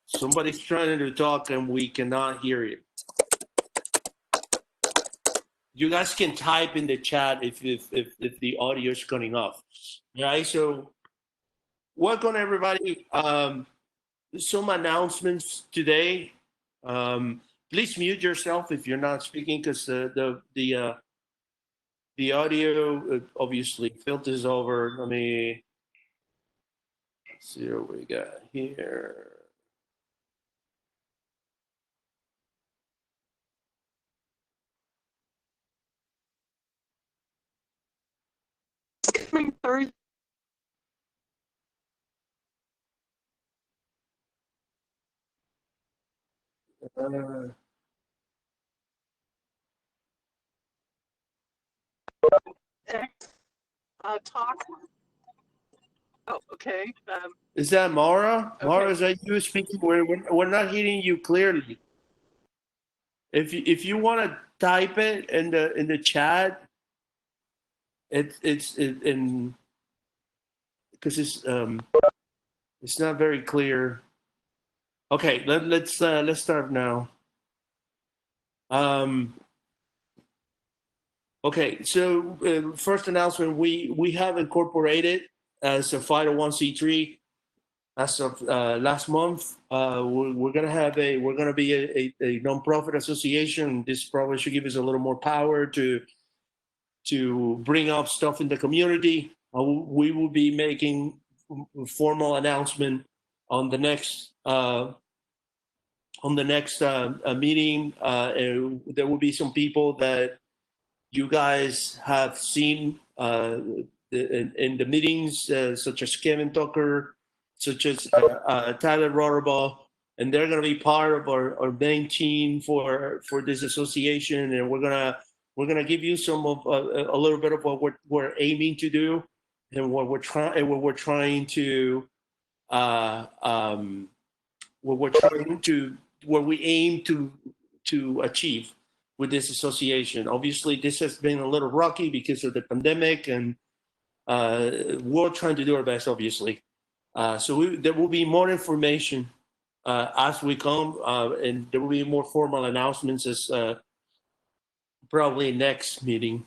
Somebody's trying to talk and we cannot hear you. You guys can type in the chat if the audio is cutting off. All right, so welcome everybody. Some announcements today. Please mute yourself if you're not speaking, because the audio obviously filters over. Let me see what we got here. Coming Thursday. Talk. Oh, okay. Is that Mara? Okay. Mara, is that you speaking? We're not hearing you clearly. If you want to type it in the chat, it's in, because it's not very clear. Okay, let's start now. Okay, so first announcement: we have incorporated as a 501c3 as of last month. We're gonna be a nonprofit association. This probably should give us a little more power to bring up stuff in the community. We will be making a formal announcement on the next meeting. There will be some people that you guys have seen in the meetings, such as Kevin Tucker, such as Tyler Rohrabaugh, and they're going to be part of our main team for this association, and we're gonna give you some of a little bit of what we're aiming to do, and what we're trying to what we aim to achieve with this association. Obviously, this has been a little rocky because of the pandemic, and we're trying to do our best, obviously. So there will be more information as we come, and there will be more formal announcements as probably next meeting.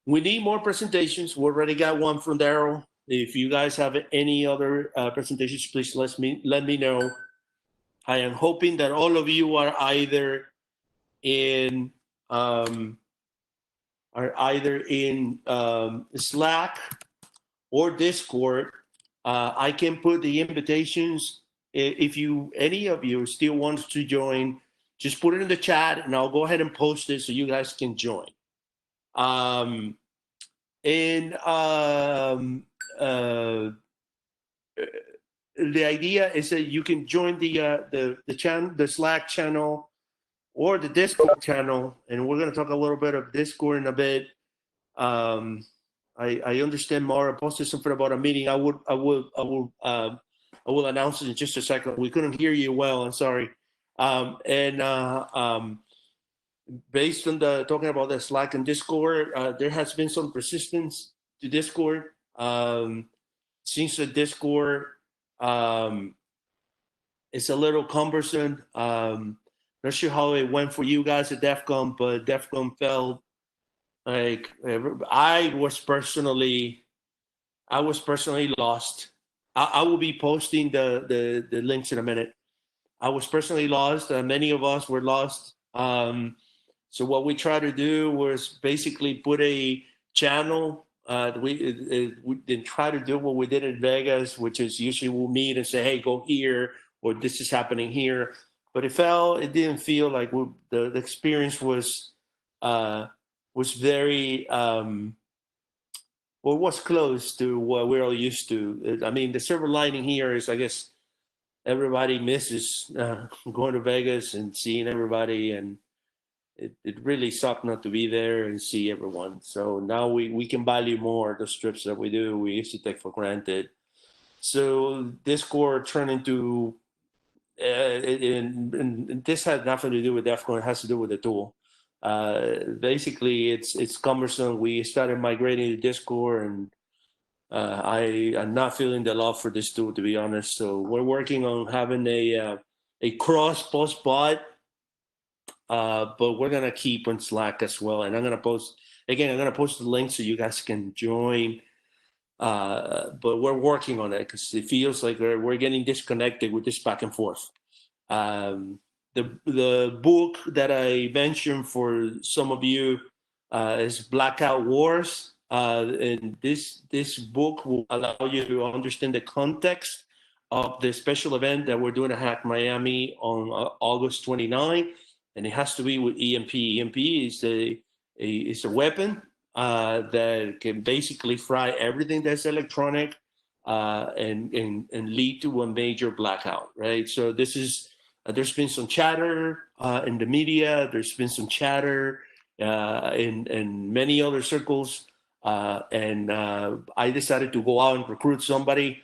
We need more presentations. We already got one from Daryl. If you guys have any other presentations, please let me know. I am hoping that all of you are either in Slack or Discord. I can put the invitations. If any of you still wants to join, just put it in the chat, and I'll go ahead and post it so you guys can join. The idea is that you can join the Slack channel or the Discord channel, and we're going to talk a little bit of Discord in a bit. I understand Mara posted something about a meeting. I will announce it in just a second. We couldn't hear you well. I'm sorry. Based on talking about the Slack and Discord, there has been some resistance to Discord. Since the Discord it's a little cumbersome. Not sure how it went for you guys at DEF CON, but DEF CON felt like I was personally lost. I will be posting the links in a minute. I was personally lost. Many of us were lost. So what we tried to do was basically put a channel. We didn't try to do what we did in Vegas, which is usually we'll meet and say, hey, go here, or this is happening here. But it didn't feel like the experience was very, was close to what we're all used to. I mean, the silver lining here is, I guess, everybody misses going to Vegas and seeing everybody, and it really sucked not to be there and see everyone. So now we can value more the trips that we do. We used to take for granted. So Discord turned into, and this had nothing to do with DEF CON. It has to do with the tool. Basically, it's cumbersome. We started migrating to Discord, and I'm not feeling the love for this tool, to be honest. So we're working on having a cross post bot, but we're gonna keep on Slack as well. And I'm gonna post the link so you guys can join. But we're working on it because it feels like we're getting disconnected with this back and forth. The book that I mentioned for some of you is Blackout Wars, and this book will allow you to understand the context of the special event that we're doing at Hack Miami on August 29, and it has to be with EMP. EMP is a weapon that can basically fry everything that's electronic and lead to a major blackout, right? So this is there's been some chatter in the media. There's been some chatter in many other circles, and I decided to go out and recruit somebody.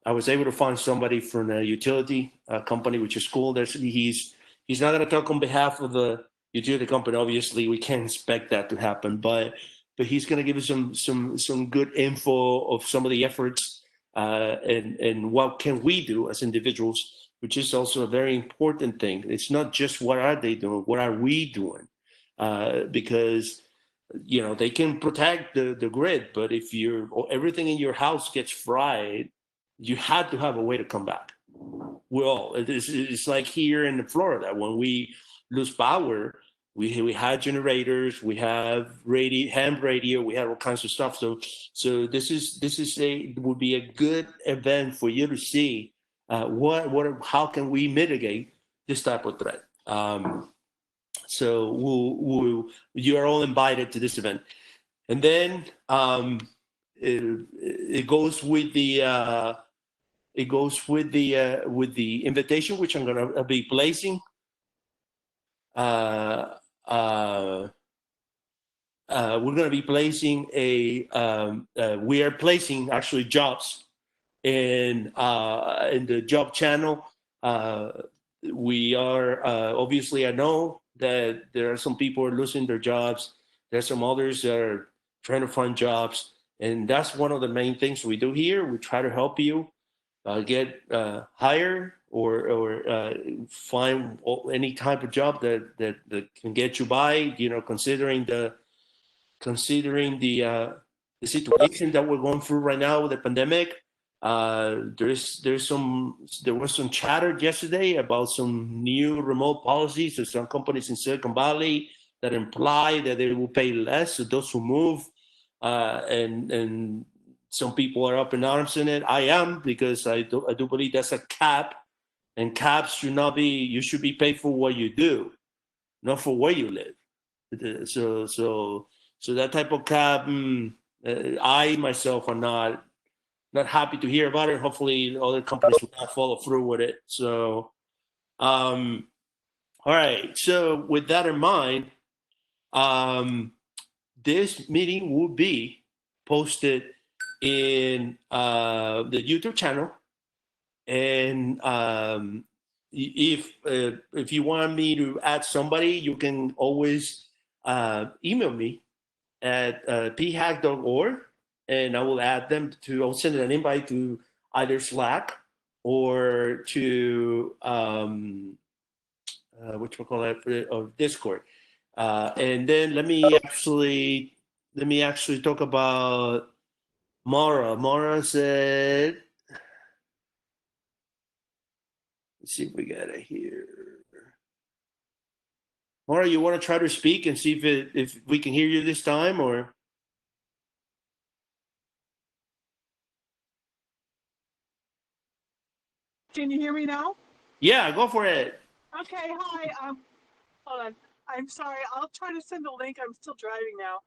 I was able to find somebody from a utility company, which is cool. He's not going to talk on behalf of the utility company. Obviously, we can't expect that to happen, but he's going to give us some good info of some of the efforts and what can we do as individuals, which is also a very important thing. It's not just what are they doing, what are we doing? Because they can protect the grid, but if everything in your house gets fried, you had to have a way to come back. Well, it's like here in Florida when we lose power, we had generators, we have ham radio, we have all kinds of stuff. So this would be a good event for you to see how can we mitigate this type of threat. So you are all invited to this event, and then it goes with the. It goes with the invitation, which I'm going to be placing. We're going to be placing we are placing actually jobs in the job channel. We are obviously, I know that there are some people who are losing their jobs. There's some others that are trying to find jobs, and that's one of the main things we do here. We try to help you get hired or find any type of job that can get you by. Considering the situation that we're going through right now with the pandemic. There was some chatter yesterday about some new remote policies of some companies in Silicon Valley that imply that they will pay less to those who move, and some people are up in arms in it. I am, because I do believe that's a cap, and caps should not be. You should be paid for what you do, not for where you live. So that type of cap, I myself are not happy to hear about it. Hopefully, other companies will not follow through with it. So, all right. So with that in mind, this meeting will be posted in the YouTube channel, and if you want me to add somebody, you can always email me at phack.org, and I will add them to. I'll send an invite to either Slack or to or Discord, and then let me actually talk about Mara. Mara said, let's see if we got it here. Mara, you want to try to speak and see if we can hear you this time, or? Can you hear me now? Yeah, go for it. Okay, hi. Hold on. I'm sorry. I'll try to send a link. I'm still driving now.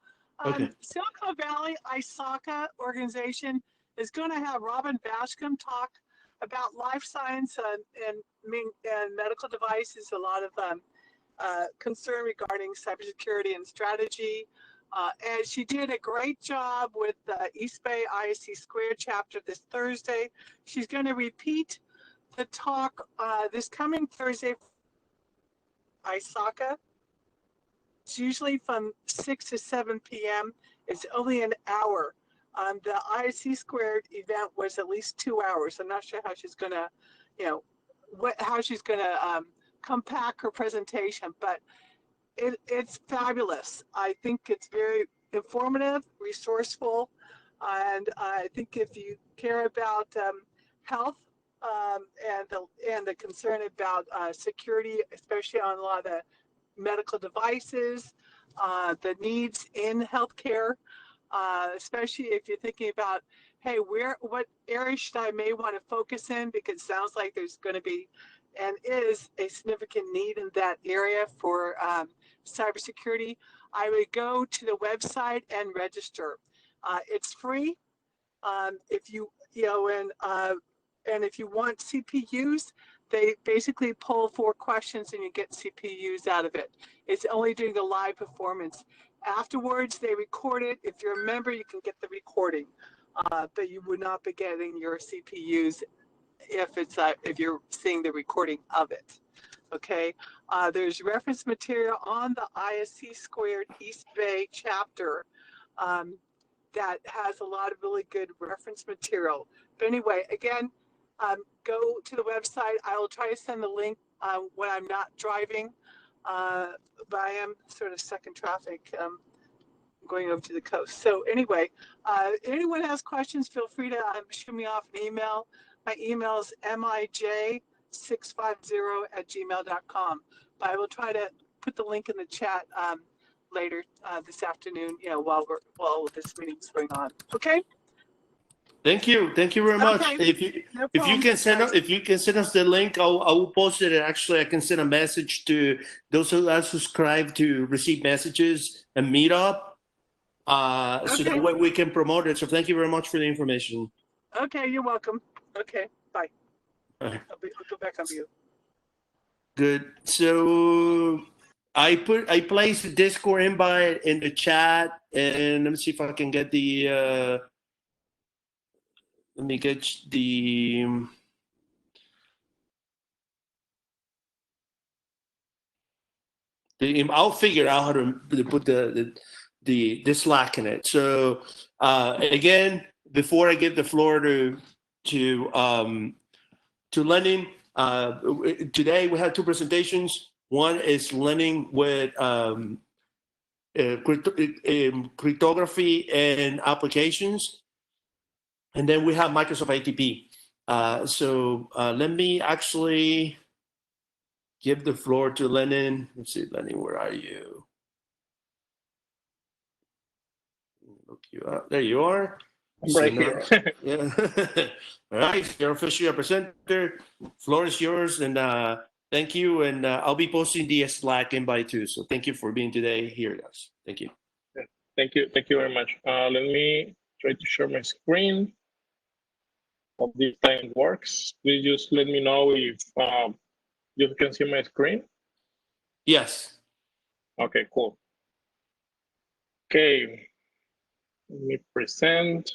Okay. Silicon Valley ISACA organization is going to have Robin Bashcom talk about life science and medical devices. A lot of concern regarding cybersecurity and strategy. And she did a great job with the East Bay ISC Squared chapter this Thursday. She's going to repeat the talk this coming Thursday. ISACA. It's usually from 6 to 7 p.m. It's only an hour. The ISC squared event was at least 2 hours. I'm not sure how she's gonna, you know, how she's gonna compact her presentation, but it's fabulous. I think it's very informative, resourceful, and I think if you care about health and the concern about security, especially on a lot of the medical devices, the needs in healthcare, especially if you're thinking about, hey, what area should I may want to focus in, because it sounds like there's going to be and is a significant need in that area for cybersecurity. I would go to the website and register. It's free. If and if you want CPUs, they basically pull 4 questions and you get CPUs out of it. It's only during the live performance. Afterwards, they record it. If you're a member, you can get the recording, but you would not be getting your CPUs if you're seeing the recording of it. Okay, there's reference material on the ISC Squared East Bay chapter that has a lot of really good reference material. But anyway, again, go to the website. I will try to send the link when I'm not driving, but I am sort of stuck in traffic going over to the coast. So anyway, anyone has questions, feel free to shoot me off an email. My email is mij650@gmail.com. But I will try to put the link in the chat later this afternoon, while this meeting's going on. Okay. Thank you very much. Okay. If you can send us the link, I will post it. And actually, I can send a message to those who are subscribed to receive messages and Meetup, so that way we can promote it. So thank you very much for the information. Okay, you're welcome. Okay, bye. Right. I'll go back on mute. Good. So I placed the Discord invite in the chat, and let me see if I can get the. Let me get the. I'll figure out how to put the Slack in it. So again, before I give the floor to Lenin, today we have 2 presentations. One is Lenin with cryptography and applications, and then we have Microsoft ATP. So let me actually give the floor to Lenin. Let's see, Lenin, where are you? Look you up. There you are. I'm right here. Yeah. All right, you're officially a presenter. Floor is yours, and thank you. And I'll be posting the Slack invite too. So thank you for being today here, guys. Thank you. Thank you very much. Let me try to share my screen. Hope this time works. Please just let me know if you can see my screen. Yes. Okay, cool. Okay, let me present.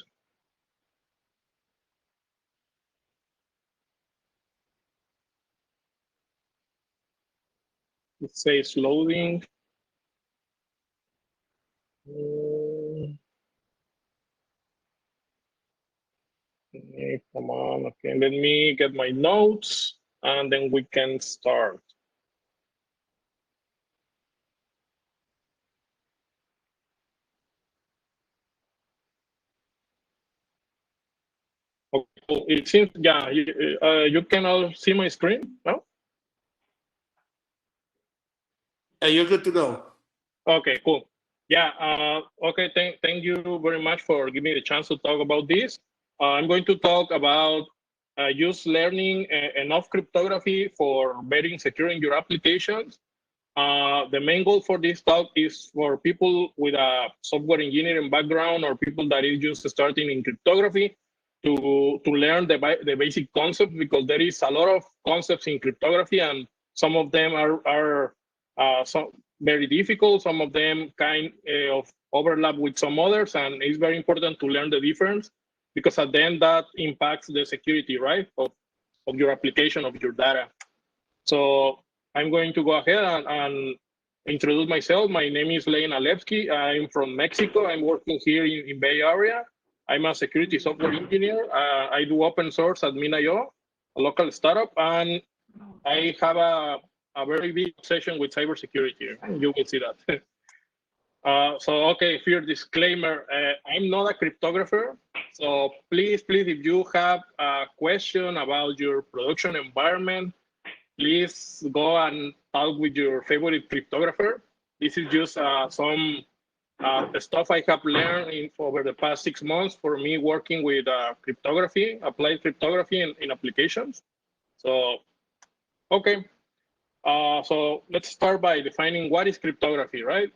It says loading. Okay, come on. Okay, let me get my notes and then we can start. Okay, it seems, yeah, you can all see my screen now? You're good to go. Okay, cool. Yeah, okay, thank you very much for giving me the chance to talk about this. I'm going to talk about use learning enough cryptography for better securing your applications. The main goal for this talk is for people with a software engineering background or people that is just starting in cryptography to learn the basic concepts, because there is a lot of concepts in cryptography and some of them are very difficult. Some of them kind of overlap with some others, and it's very important to learn the difference, because at the end that impacts the security, right, of your application, of your data. So I'm going to go ahead and introduce myself. My name is Lenin Alevsky. I'm from Mexico. I'm working here in Bay Area. I'm a security software engineer. I do open source at Min.io, a local startup, and I have a very big obsession with cybersecurity. You will see that. Okay, here disclaimer, I'm not a cryptographer. So please, if you have a question about your production environment, please go and talk with your favorite cryptographer. This is just some stuff I have learned over the past 6 months for me working with cryptography, applied cryptography in applications. So, okay. So let's start by defining what is cryptography, right?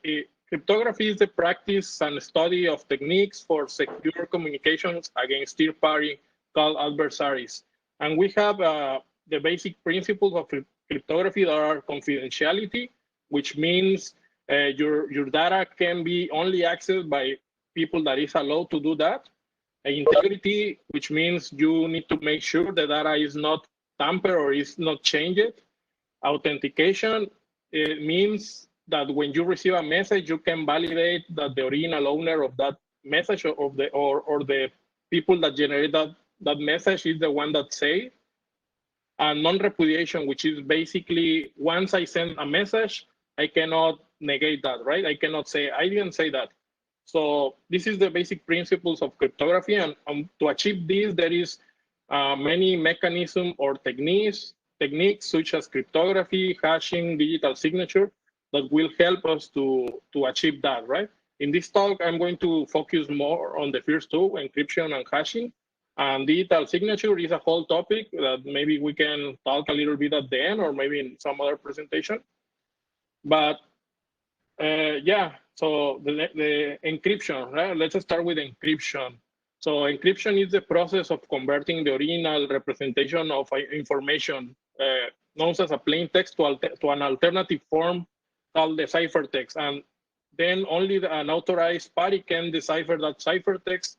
Cryptography is the practice and study of techniques for secure communications against third-party called adversaries. And we have the basic principles of cryptography that are confidentiality, which means your data can be only accessed by people that is allowed to do that. Integrity, which means you need to make sure the data is not tampered or is not changed. Authentication, it means that when you receive a message, you can validate that the original owner of that message or the people that generate that message is the one that say. And non-repudiation, which is basically once I send a message, I cannot negate that, right? I cannot say, I didn't say that. So this is the basic principles of cryptography. And to achieve this, there is many mechanisms or techniques such as cryptography, hashing, digital signature that will help us to achieve that, right? In this talk, I'm going to focus more on the first two, encryption and hashing. And digital signature is a whole topic that maybe we can talk a little bit at the end or maybe in some other presentation. But yeah, so the encryption, right? Let's start with encryption. So encryption is the process of converting the original representation of information known as a plain text to an alternative form called the ciphertext. And then only an authorized party can decipher that ciphertext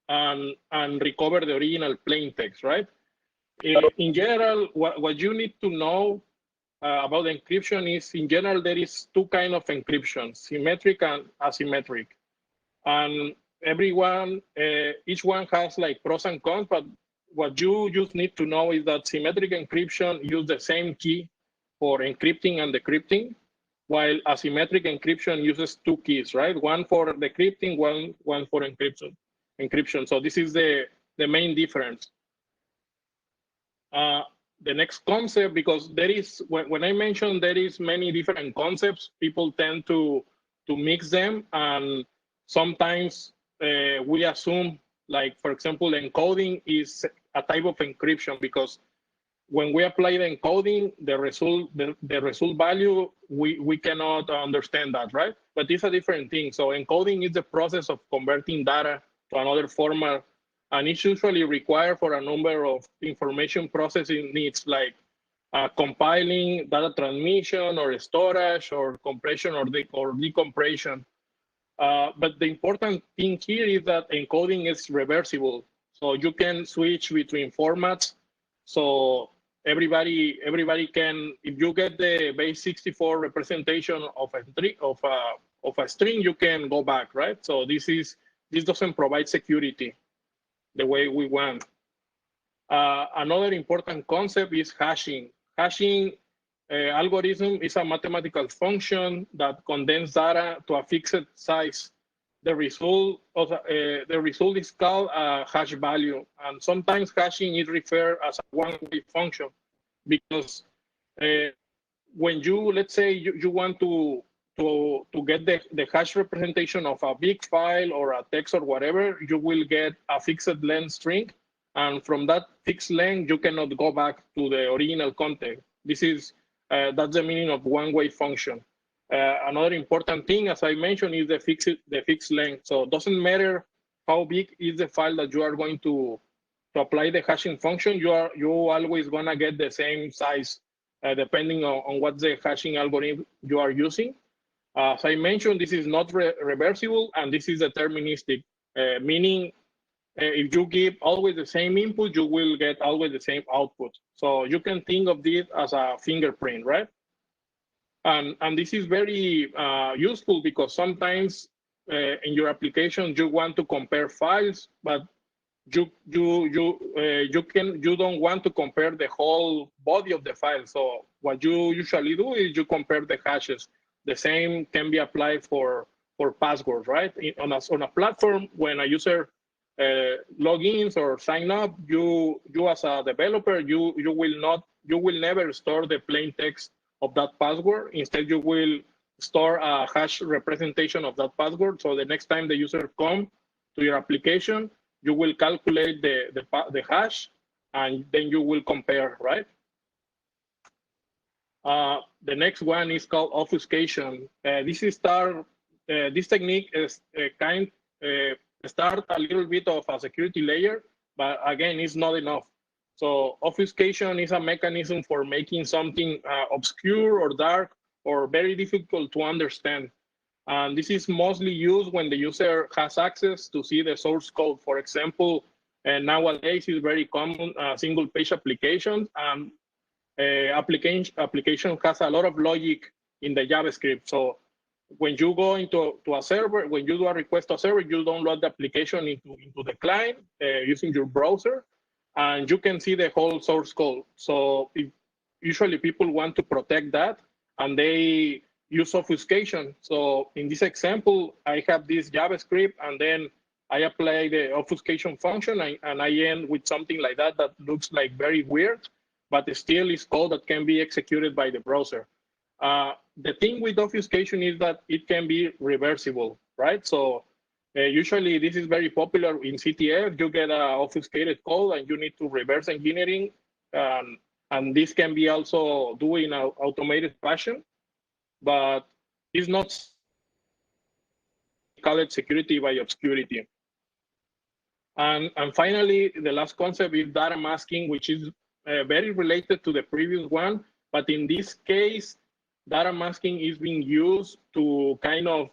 and recover the original plain text, right? In general, what you need to know about encryption is, in general, there is two kinds of encryption, symmetric and asymmetric. And each one has like pros and cons, but what you just need to know is that symmetric encryption uses the same key for encrypting and decrypting, while asymmetric encryption uses two keys, right? One for decrypting, one for encryption. So this is the main difference. The next concept, because there is, when I mentioned there is many different concepts, people tend to mix them, and sometimes we assume, like, for example, encoding is a type of encryption, because when we apply the encoding, the result value, we cannot understand that, right? But it's a different thing. So encoding is the process of converting data to another format, and it's usually required for a number of information processing needs, like compiling, data transmission, or storage, or compression, or decompression. But the important thing here is that encoding is reversible. So you can switch between formats. So everybody can, if you get the base 64 representation of a string, you can go back, right? So this doesn't provide security the way we want. Another important concept is hashing. Hashing algorithm is a mathematical function that condenses data to a fixed size. The result is called a hash value, and sometimes hashing is referred as a one-way function, because when you, let's say you want to get the hash representation of a big file or a text or whatever, you will get a fixed length string, and from that fixed length you cannot go back to the original content. This is that's the meaning of one-way function. Another important thing, as I mentioned, is the fixed length. So it doesn't matter how big is the file that you are going to apply the hashing function. You always gonna get the same size depending on what the hashing algorithm you are using. As I mentioned, this is not reversible, and this is deterministic, meaning if you give always the same input, you will get always the same output. So you can think of this as a fingerprint, right? And this is very useful, because sometimes in your application you want to compare files, but you don't want to compare the whole body of the file. So what you usually do is you compare the hashes. The same can be applied for passwords, right? On a platform, when a user logins or sign up, you as a developer, you will never store the plain text of that password. Instead, you will store a hash representation of that password. So the next time the user comes to your application, you will calculate the hash, and then you will compare, right? The next one is called obfuscation. This technique is start a little bit of a security layer, but again, it's not enough. So obfuscation is a mechanism for making something obscure or dark or very difficult to understand. And this is mostly used when the user has access to see the source code. For example, nowadays it's very common single-page applications, and application has a lot of logic in the JavaScript. So when you go into a server, when you do a request to a server, you download the application into the client using your browser, and you can see the whole source code. So usually people want to protect that, and they use obfuscation. So in this example, I have this JavaScript, and then I apply the obfuscation function, and I end with something like that looks like very weird, but still is code that can be executed by the browser. The thing with obfuscation is that it can be reversible, right? So usually this is very popular in CTF. You get a obfuscated code and you need to reverse engineering. And this can be also done in an automated fashion, but it's not call it security by obscurity. And finally, the last concept is data masking, which is very related to the previous one. But in this case, data masking is being used to kind of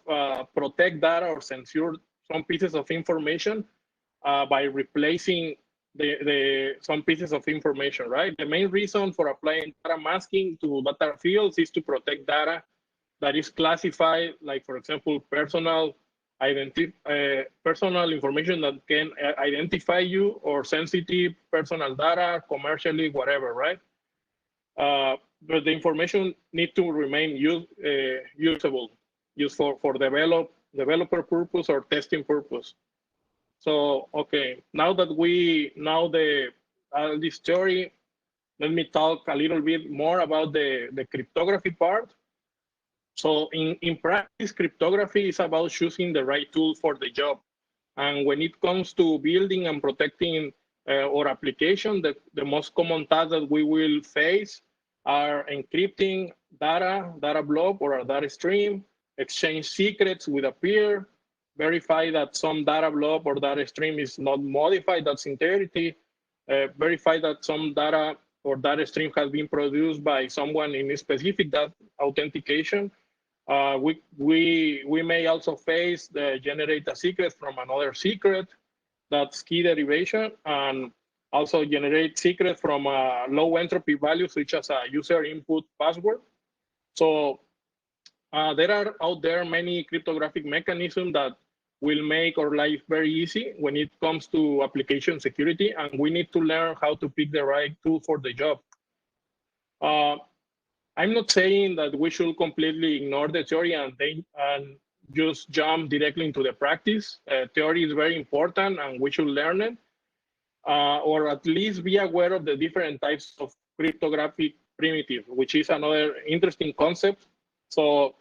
protect data or censure some pieces of information by replacing some pieces of information, right? The main reason for applying data masking to data fields is to protect data that is classified, like, for example, personal information that can identify you, or sensitive personal data, commercially, whatever, right? But the information need to remain usable, used for developer purpose or testing purpose. So, okay, now that we know this theory, let me talk a little bit more about the cryptography part. So in practice, cryptography is about choosing the right tool for the job. And when it comes to building and protecting our application, the most common tasks that we will face are encrypting data blob or a data stream, exchange secrets with a peer, verify that some data blob or data stream is not modified, that's integrity, verify that some data or data stream has been produced by someone in a specific that authentication. We may also face generate a secret from another secret, that's key derivation, and also generate secret from low entropy values, such as a user input password. So there are out there many cryptographic mechanisms that will make our life very easy when it comes to application security, and we need to learn how to pick the right tool for the job. I'm not saying that we should completely ignore the theory and just jump directly into the practice. Theory is very important and we should learn it, or at least be aware of the different types of cryptographic primitives, which is another interesting concept. So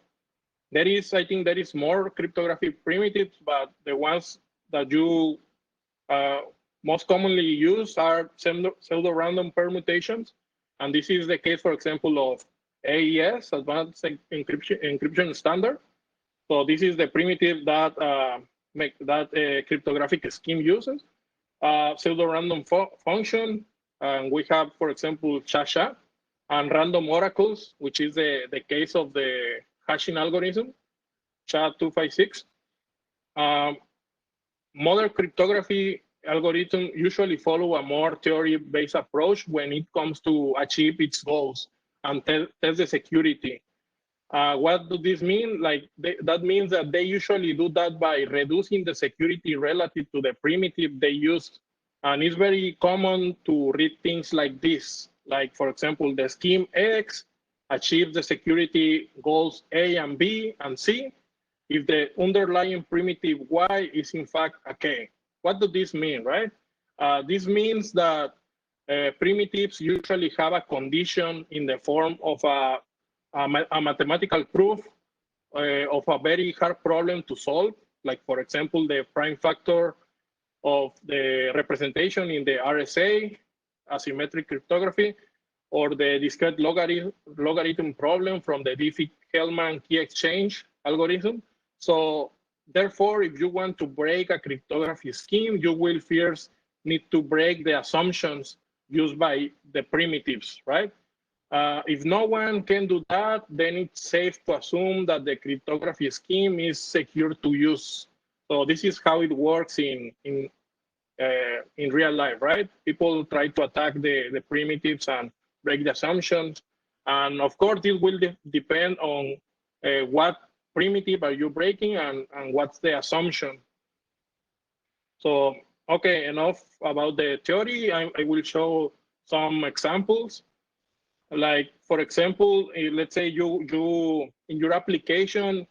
I think there is more cryptographic primitives, but the ones that you most commonly use are pseudo-random permutations. And this is the case, for example, of AES, Advanced Encryption Standard. So this is the primitive that cryptographic scheme uses. Pseudo-random function, and we have, for example, SHA, and random oracles, which is the case of the hashing algorithm, SHA-256. Modern cryptography algorithms usually follow a more theory-based approach when it comes to achieve its goals and test the security. What does this mean? Like that means that they usually do that by reducing the security relative to the primitive they use. And it's very common to read things like this. Like, for example, the scheme X achieves the security goals A and B and C if the underlying primitive Y is in fact a K. What does this mean, right? This means that primitives usually have a condition in the form of a mathematical proof of a very hard problem to solve, like, for example, the prime factor of the representation in the RSA, asymmetric cryptography, or the discrete logarithm problem from the Diffie-Hellman key exchange algorithm. So therefore, if you want to break a cryptography scheme, you will first need to break the assumptions used by the primitives, right? If no one can do that, then it's safe to assume that the cryptography scheme is secure to use. So this is how it works in real life, right? People try to attack the primitives and break the assumptions. And of course, this will depend on what primitive are you breaking and what's the assumption. So, okay, enough about the theory. I will show some examples. Like, for example, let's say you in your application,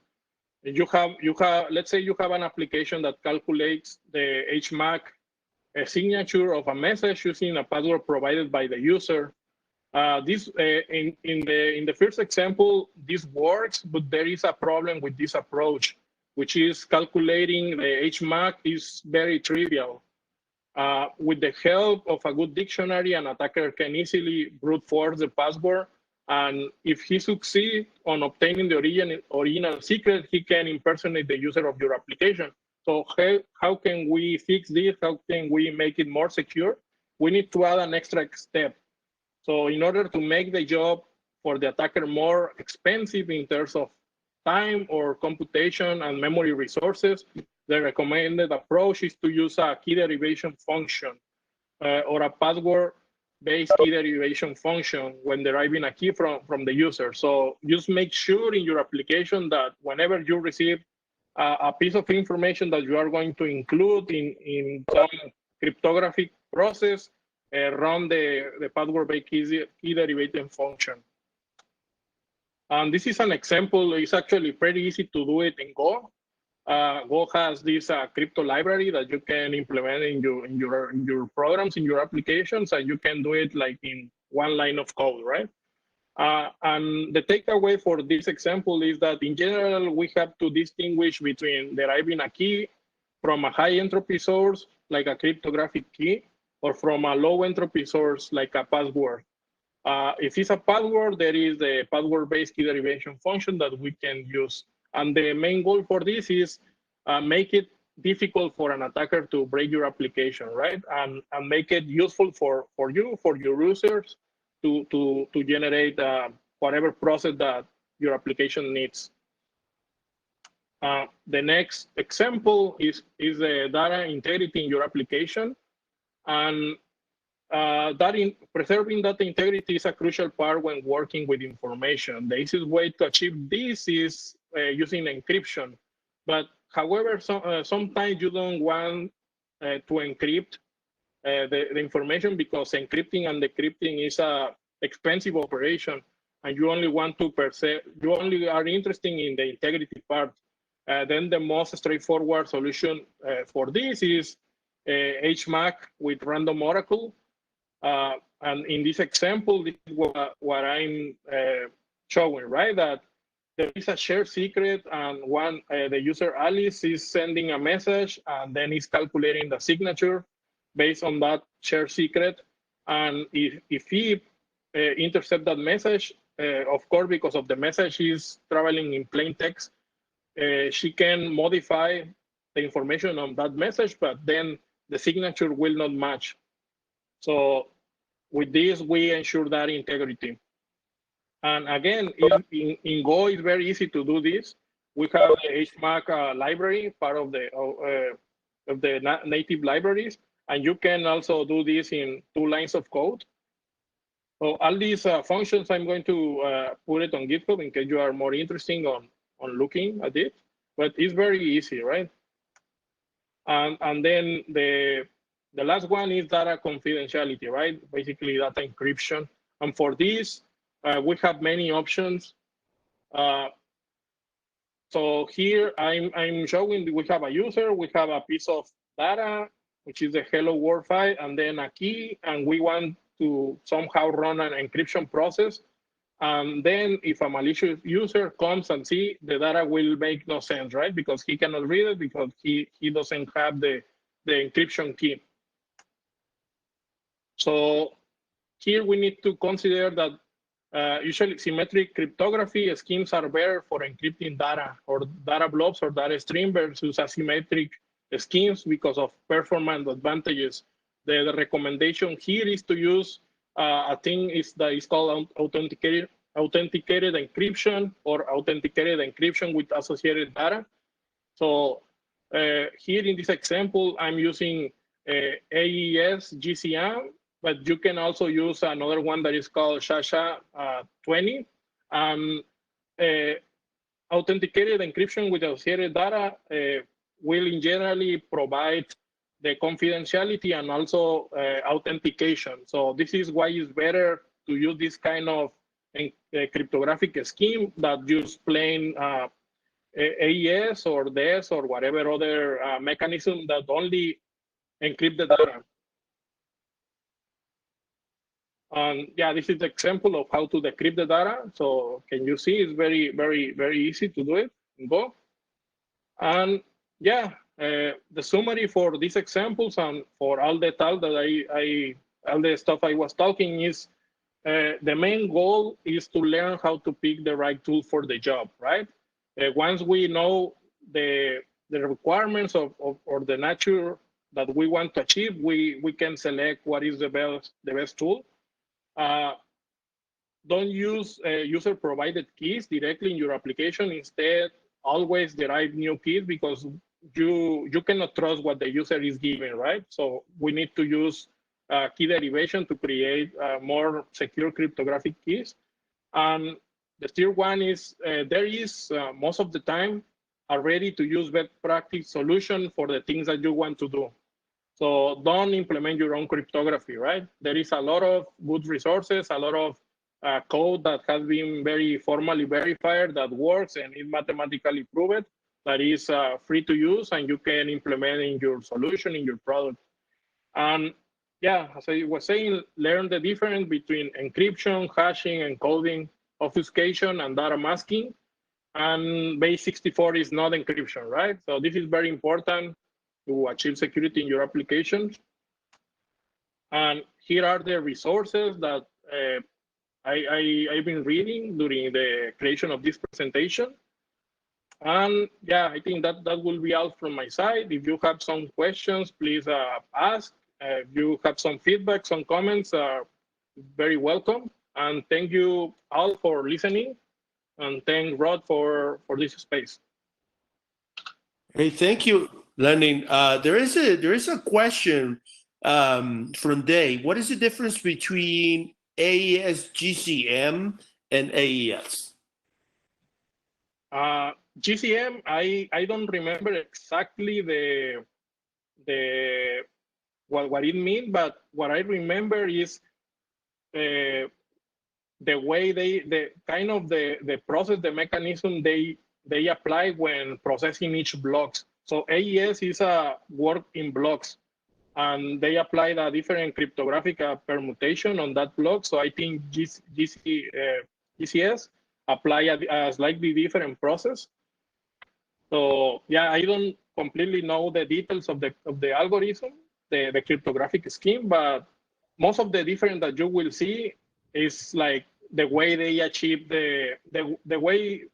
let's say you have an application that calculates the HMAC signature of a message using a password provided by the user. This in the first example, this works, but there is a problem with this approach, which is calculating the HMAC is very trivial. With the help of a good dictionary, an attacker can easily brute force the password. And if he succeeds on obtaining the original secret, he can impersonate the user of your application. So how can we fix this? How can we make it more secure? We need to add an extra step. So in order to make the job for the attacker more expensive in terms of time or computation and memory resources, the recommended approach is to use a key derivation function or a password-based key derivation function when deriving a key from the user. So just make sure in your application that whenever you receive a piece of information that you are going to include in some cryptographic process, run the password-based key derivation function. And this is an example. It's actually pretty easy to do it in Go. Go has this crypto library that you can implement in your programs, in your applications, and you can do it like in one line of code, right? And the takeaway for this example is that in general, we have to distinguish between deriving a key from a high entropy source, like a cryptographic key, or from a low entropy source, like a password. If it's a password, there is the password-based key derivation function that we can use. And the main goal for this is make it difficult for an attacker to break your application, right? And make it useful for you, for your users, to generate whatever process that your application needs. The next example is the data integrity in your application. And preserving data integrity is a crucial part when working with information. The easiest way to achieve this is using encryption. But however, sometimes you don't want to encrypt the information because encrypting and decrypting is a expensive operation, and you only want to you only are interested in the integrity part. Then the most straightforward solution for this is HMAC with random oracle. And in this example, this is what I'm showing, right? That there is a shared secret, and the user Alice is sending a message, and then is calculating the signature based on that shared secret. And if he intercepts that message, of course, because of the message is traveling in plain text, she can modify the information on that message, but then the signature will not match. So with this, we ensure that integrity. And again, in Go, it's very easy to do this. We have the HMAC library, part of the native libraries, and you can also do this in 2 lines of code. So all these functions, I'm going to put it on GitHub in case you are more interested on looking at it. But it's very easy, right? And then the last one is data confidentiality, right? Basically data encryption. And for this, we have many options. So here I'm showing we have a user, we have a piece of data, which is the hello world file, and then a key, and we want to somehow run an encryption process. And then if a malicious user comes and see, the data will make no sense, right? Because he cannot read it because he doesn't have the encryption key. So here we need to consider that usually symmetric cryptography schemes are better for encrypting data or data blobs or data stream versus asymmetric schemes because of performance advantages. The recommendation here is to use a thing that is called authenticated encryption or authenticated encryption with associated data. So here in this example, I'm using AES GCM, but you can also use another one that is called SHA-20. Authenticated encryption with associated data will in generally provide the confidentiality and also authentication. So this is why it's better to use this kind of cryptographic scheme that use plain AES or DES or whatever other mechanism that only encrypt the data. And yeah, this is the example of how to decrypt the data. So can you see it's very, very, very easy to do it in Go. And yeah, the summary for these examples and for all the talk that all the stuff I was talking is the main goal is to learn how to pick the right tool for the job, right? Once we know the requirements of or the nature that we want to achieve, we can select what is the best tool. Don't use user-provided keys directly in your application. Instead, always derive new keys because you cannot trust what the user is giving, right? So we need to use key derivation to create more secure cryptographic keys. And the third one is there is most of the time a ready-to-use best practice solution for the things that you want to do. So don't implement your own cryptography, right? There is a lot of good resources, a lot of code that has been very formally verified that works and is mathematically proven, that is free to use and you can implement in your solution, in your product. And yeah, as I was saying, learn the difference between encryption, hashing, encoding, obfuscation, and data masking. And base 64 is not encryption, right? So this is very important to achieve security in your applications. And here are the resources that I've been reading during the creation of this presentation. And yeah, I think that will be all from my side. If you have some questions, please ask. If you have some feedback, some comments, very welcome. And thank you all for listening. And thank Rod for this space. Hey, thank you, Lenin. There is a question from Day. What is the difference between AES GCM and AES? GCM, I don't remember exactly what it means, but what I remember is the way the process, the mechanism they apply when processing each blocks. So AES is a work in blocks, and they applied a different cryptographic permutation on that block. So I think GCS apply a slightly different process. So yeah, I don't completely know the details of the algorithm, the cryptographic scheme, but most of the difference that you will see is like the way they achieve the way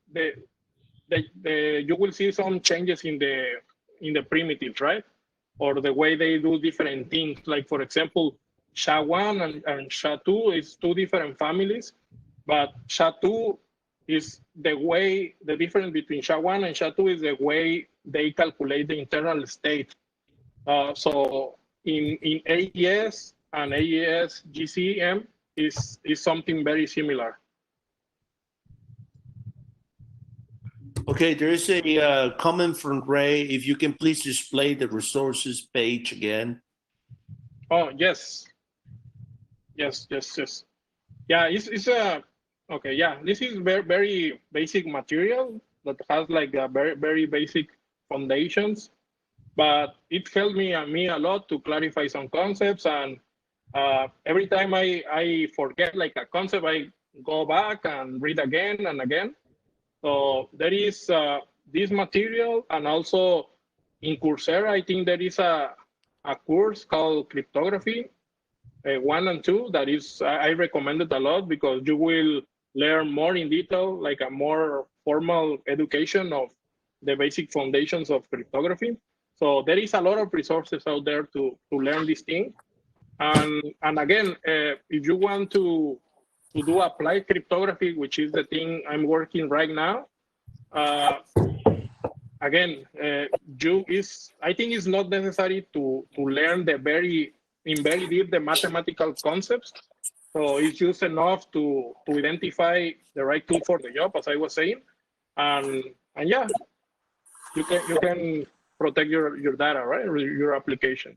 you will see some changes in the primitives, right? Or the way they do different things. Like for example, SHA-1 and SHA-2 is two different families, but SHA-2 is the difference between SHA-1 and SHA-2 is the way they calculate the internal state. So in AES and AES GCM, is something very similar. Okay, there is a comment from Ray. If you can please display the resources page again. Oh, yes. Yes. Yeah, it's a, okay, yeah, this is very, very basic material that has like a very, very basic foundations, but it helped me a lot to clarify some concepts. And every time I forget like a concept, I go back and read again and again. So there is this material, and also in Coursera, I think there is a course called cryptography 1 and 2 that is I recommend it a lot, because you will learn more in detail, like a more formal education of the basic foundations of cryptography. So there is a lot of resources out there to learn this thing. And again, if you want to do applied cryptography, which is the thing I'm working right now, again, I think it's not necessary to learn very deep the mathematical concepts. So it's just enough to identify the right tool for the job, as I was saying, and yeah, you can protect your data, right, or your application.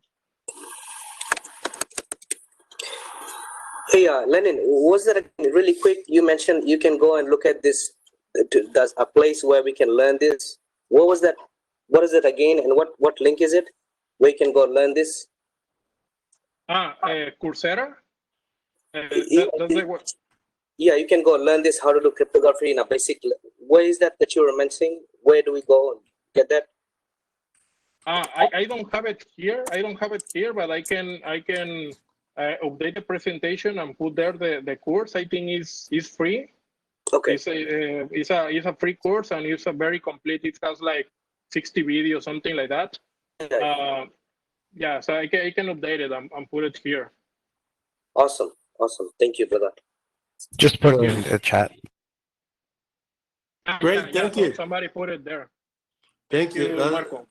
Hey, Lenin, was that really quick? You mentioned you can go and look at this. There's a place where we can learn this. What was that? What is it again? And what link is it where you can go learn this? Coursera. Yeah, you can go learn this, how to do cryptography in a basic. Where is that you were mentioning? Where do we go and get that? I don't have it here. But I can update the presentation and put there the course. I think is free. Okay. It's a free course, and it's a very complete. It has like 60 videos, something like that. Yeah, so I can update it and put it here. Awesome. Thank you, brother. Just put it in the chat. Great, thank you. Somebody put it there. Thank you, Marco.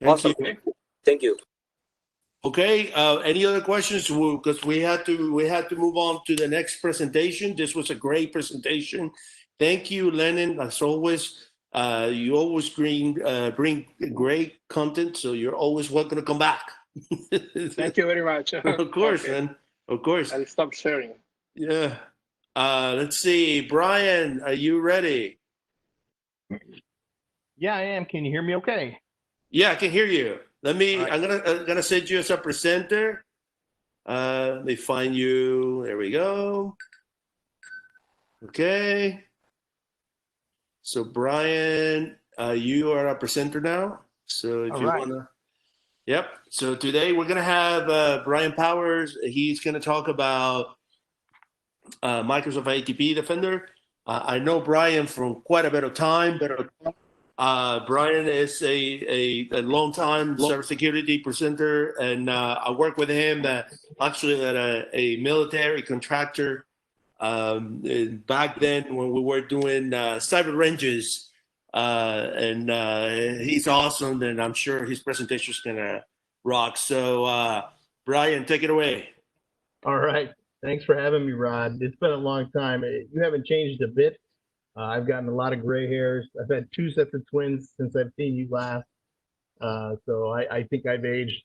Awesome. Thank you. Okay, any other questions? Because we had to move on to the next presentation. This was a great presentation. Thank you, Lenin. As always, you always bring great content, so you're always welcome to come back. Thank you very much. Of course, okay. man. Of course. I'll stop sharing. Yeah. Let's see, Brian, are you ready? Yeah, I am. Can you hear me okay? Yeah, I can hear you. Let me. Right. I'm gonna send you as a presenter. Let me find you. There we go. Okay. So Brian, you are a presenter now. So if you wanna. Yep. So today we're gonna have Bryan Powers. He's gonna talk about Microsoft ATP Defender. I know Brian from quite a bit of time. Brian is a long-time cybersecurity presenter, and I work with him actually at a military contractor back then when we were doing cyber ranges, and he's awesome, and I'm sure his presentation is gonna rock. So Brian, take it away. All right. Thanks for having me, Rod. It's been a long time. You haven't changed a bit. I've gotten a lot of gray hairs. I've had 2 sets of twins since I've seen you last. So I think I've aged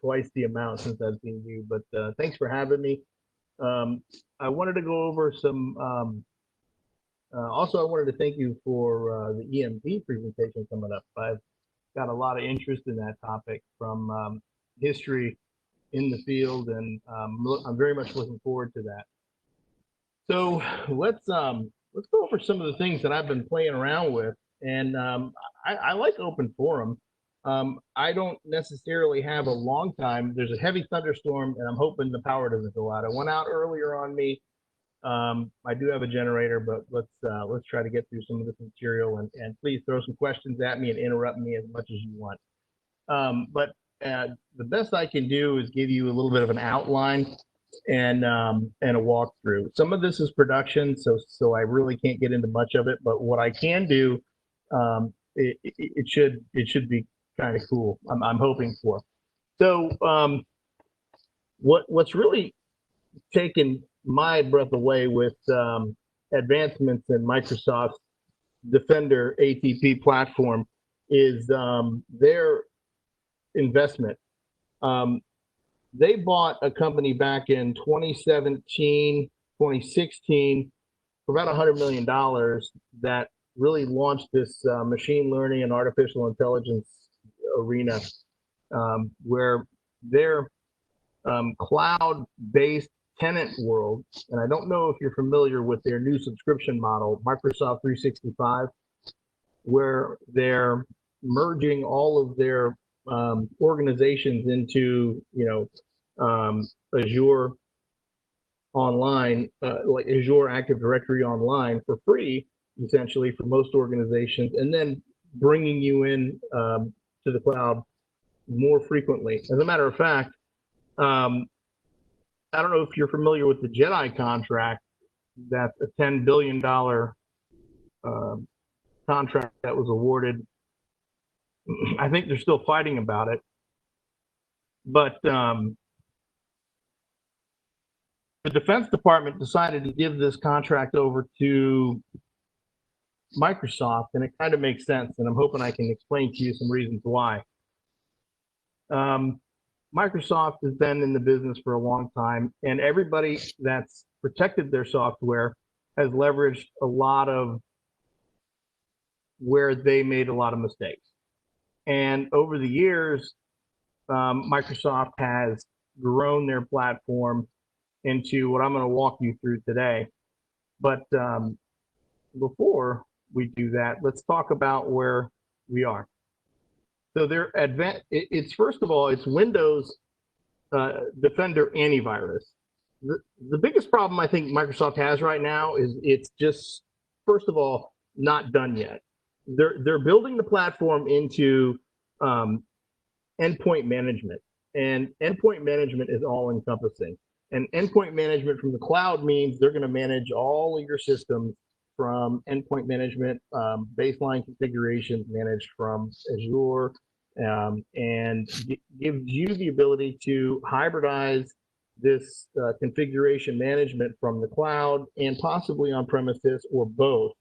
twice the amount since I've seen you. But thanks for having me. I wanted to go over some. Also, I wanted to thank you for the EMP presentation coming up. I've got a lot of interest in that topic from history in the field, and I'm very much looking forward to that. So let's go over some of the things that I've been playing around with, and I like open forum. I don't necessarily have a long time. There's a heavy thunderstorm, and I'm hoping the power doesn't go out. It went out earlier on me. I do have a generator, but let's try to get through some of this material, and please throw some questions at me and interrupt me as much as you want. But the best I can do is give you a little bit of an outline and a walkthrough. Some of this is production, so I really can't get into much of it. But what I can do, it should be kind of cool. I'm hoping for. So what's really taken my breath away with advancements in Microsoft's Defender ATP platform is their investment. They bought a company back in 2017, 2016 for about $100 million that really launched this machine learning and artificial intelligence arena, where their cloud-based tenant world, and I don't know if you're familiar with their new subscription model, Microsoft 365, where they're merging all of their organizations into, Azure Online, like Azure Active Directory Online for free, essentially for most organizations, and then bringing you in to the cloud more frequently. As a matter of fact, I don't know if you're familiar with the JEDI contract. That's a $10 billion contract that was awarded. I think they're still fighting about it. But the Defense Department decided to give this contract over to Microsoft, and it kind of makes sense, and I'm hoping I can explain to you some reasons why. Microsoft has been in the business for a long time, and everybody that's protected their software has leveraged a lot of where they made a lot of mistakes. And over the years, Microsoft has grown their platform into what I'm going to walk you through today. But before we do that, let's talk about where we are. So it's first of all, it's Windows Defender antivirus. The biggest problem I think Microsoft has right now is it's just, first of all, not done yet. They're building the platform into endpoint management, and endpoint management is all encompassing. And endpoint management from the cloud means they're going to manage all of your systems from endpoint management, baseline configurations managed from Azure, and gives you the ability to hybridize this configuration management from the cloud and possibly on premises or both.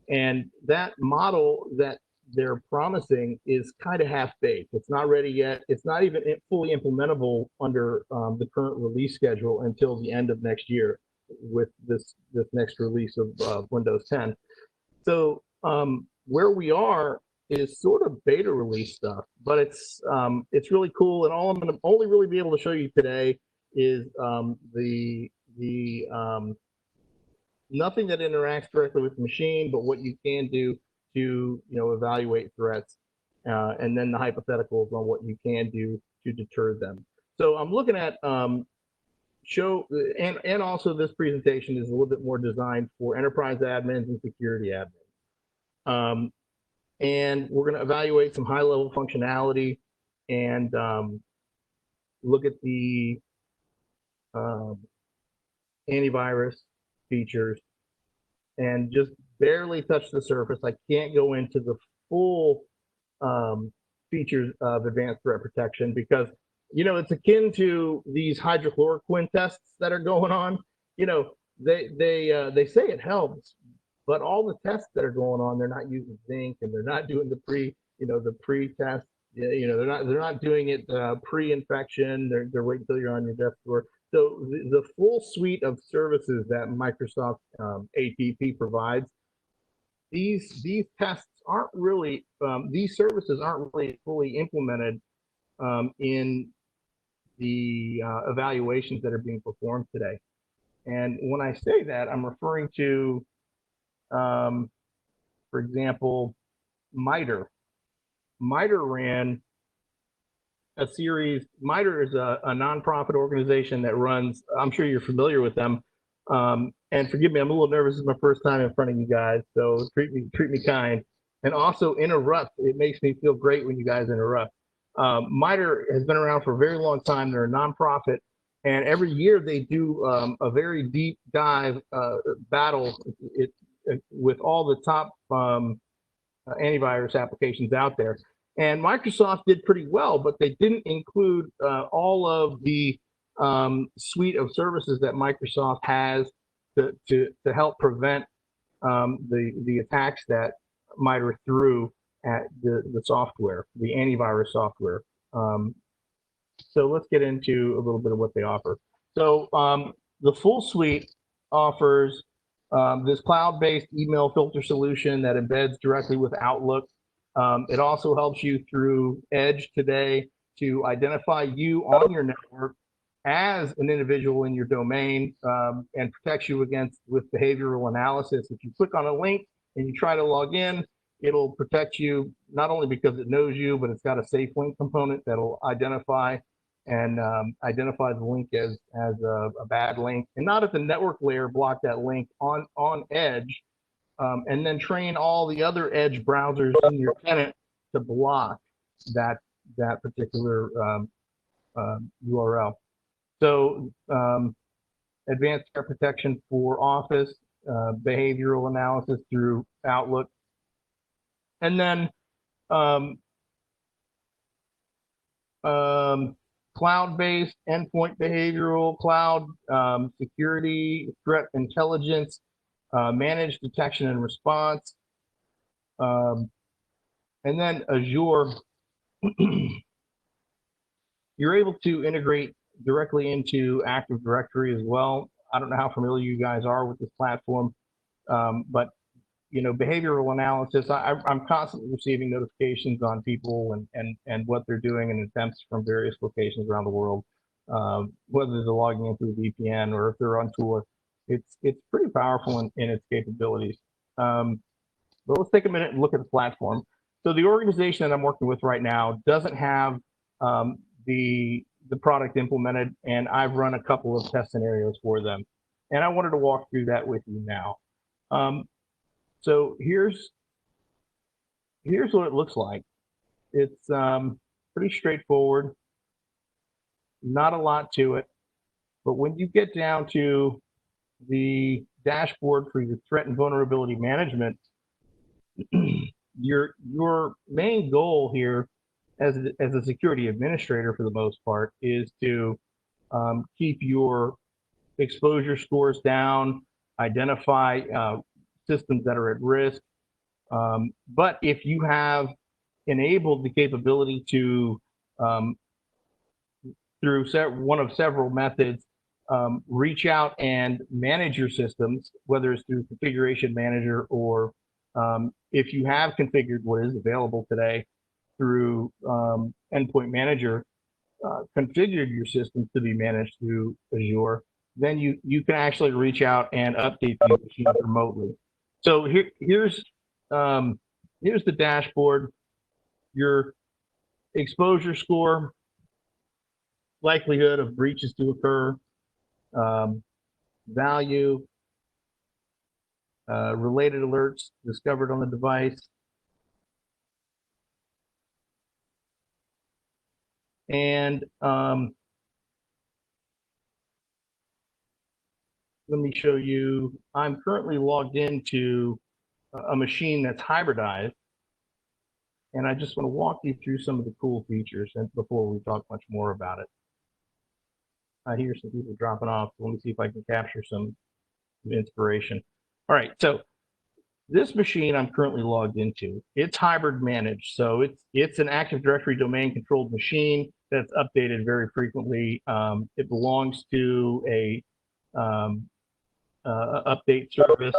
And that model that they're promising is kind of half-baked. It's not ready yet. It's not even fully implementable under the current release schedule until the end of next year with this next release of Windows 10. So where we are is sort of beta release stuff, but it's really cool. And all I'm going to only really be able to show you today is nothing that interacts directly with the machine, but what you can do to evaluate threats, and then the hypotheticals on what you can do to deter them. So I'm looking at and also this presentation is a little bit more designed for enterprise admins and security admins. And we're going to evaluate some high-level functionality and look at the antivirus features and just barely touch the surface. I can't go into the full features of advanced threat protection because, it's akin to these hydrochloroquine tests that are going on. They say it helps, but all the tests that are going on, they're not using zinc and they're not doing the pre-test. They're not doing it pre-infection. They're waiting until you're on your death door. So the full suite of services that Microsoft ATP provides, these tests aren't really, these services aren't really fully implemented in the evaluations that are being performed today. And when I say that, I'm referring to, for example, MITRE. MITRE ran a series. MITRE is a nonprofit organization that runs, I'm sure you're familiar with them. And forgive me, I'm a little nervous. It's my first time in front of you guys, so treat me kind. And also interrupt. It makes me feel great when you guys interrupt. MITRE has been around for a very long time. They're a nonprofit, and every year they do a very deep dive battle with all the top antivirus applications out there. And Microsoft did pretty well, but they didn't include all of the suite of services that Microsoft has to help prevent the attacks that miter through at the software, the antivirus software. So let's get into a little bit of what they offer. So the full suite offers this cloud-based email filter solution that embeds directly with Outlook. It also helps you through Edge today to identify you on your network as an individual in your domain and protects you with behavioral analysis. If you click on a link and you try to log in, it'll protect you not only because it knows you, but it's got a safe link component that'll identify the link as a bad link, and not at the network layer block that link on Edge, and then train all the other Edge browsers in your tenant to block that particular URL. So advanced threat protection for Office, behavioral analysis through Outlook, and then cloud-based endpoint behavioral, cloud security, threat intelligence, managed detection and response, and then Azure. You're able to integrate directly into Active Directory as well. I don't know how familiar you guys are with this platform, but behavioral analysis, I'm constantly receiving notifications on people and what they're doing and attempts from various locations around the world, whether they're logging in through VPN or if they're on tour. It's pretty powerful in its capabilities. But let's take a minute and look at the platform. So the organization that I'm working with right now doesn't have the product implemented, and I've run a couple of test scenarios for them. And I wanted to walk through that with you now. So here's what it looks like. It's pretty straightforward, not a lot to it. But when you get down to the dashboard for your threat and vulnerability management, your main goal here as a security administrator, for the most part, is to keep your exposure scores down, identify systems that are at risk. But if you have enabled the capability to, through one of several methods, reach out and manage your systems, whether it's through Configuration Manager or if you have configured what is available today through Endpoint Manager, configured your systems to be managed through Azure, then you can actually reach out and update the machines remotely. So here's the dashboard. Your exposure score, likelihood of breaches to occur, value, related alerts discovered on the device, and let me show you. I'm currently logged into a machine that's hybridized, and I just want to walk you through some of the cool features and before we talk much more about it. I hear some people dropping off. So let me see if I can capture some inspiration. All right, so this machine I'm currently logged into, it's hybrid managed. So it's an Active Directory domain controlled machine that's updated very frequently. It belongs to a update service,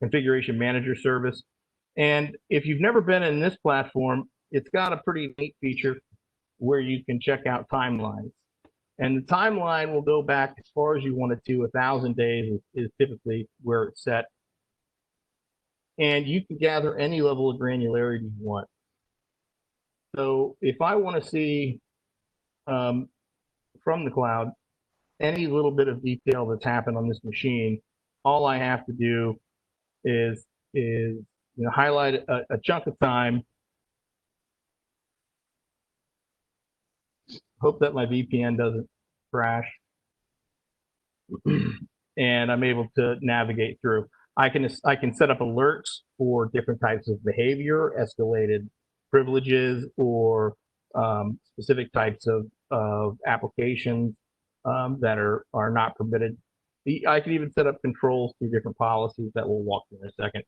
configuration manager service. And if you've never been in this platform, it's got a pretty neat feature where you can check out timelines. And the timeline will go back as far as you want it to. 1,000 days is typically where it's set. And you can gather any level of granularity you want. So if I want to see from the cloud any little bit of detail that's happened on this machine, all I have to do is highlight a chunk of time. Hope that my VPN doesn't crash. And I'm able to navigate through. I can set up alerts for different types of behavior, escalated privileges, or specific types of applications. that are not permitted. I can even set up controls through different policies that we'll walk through in a second.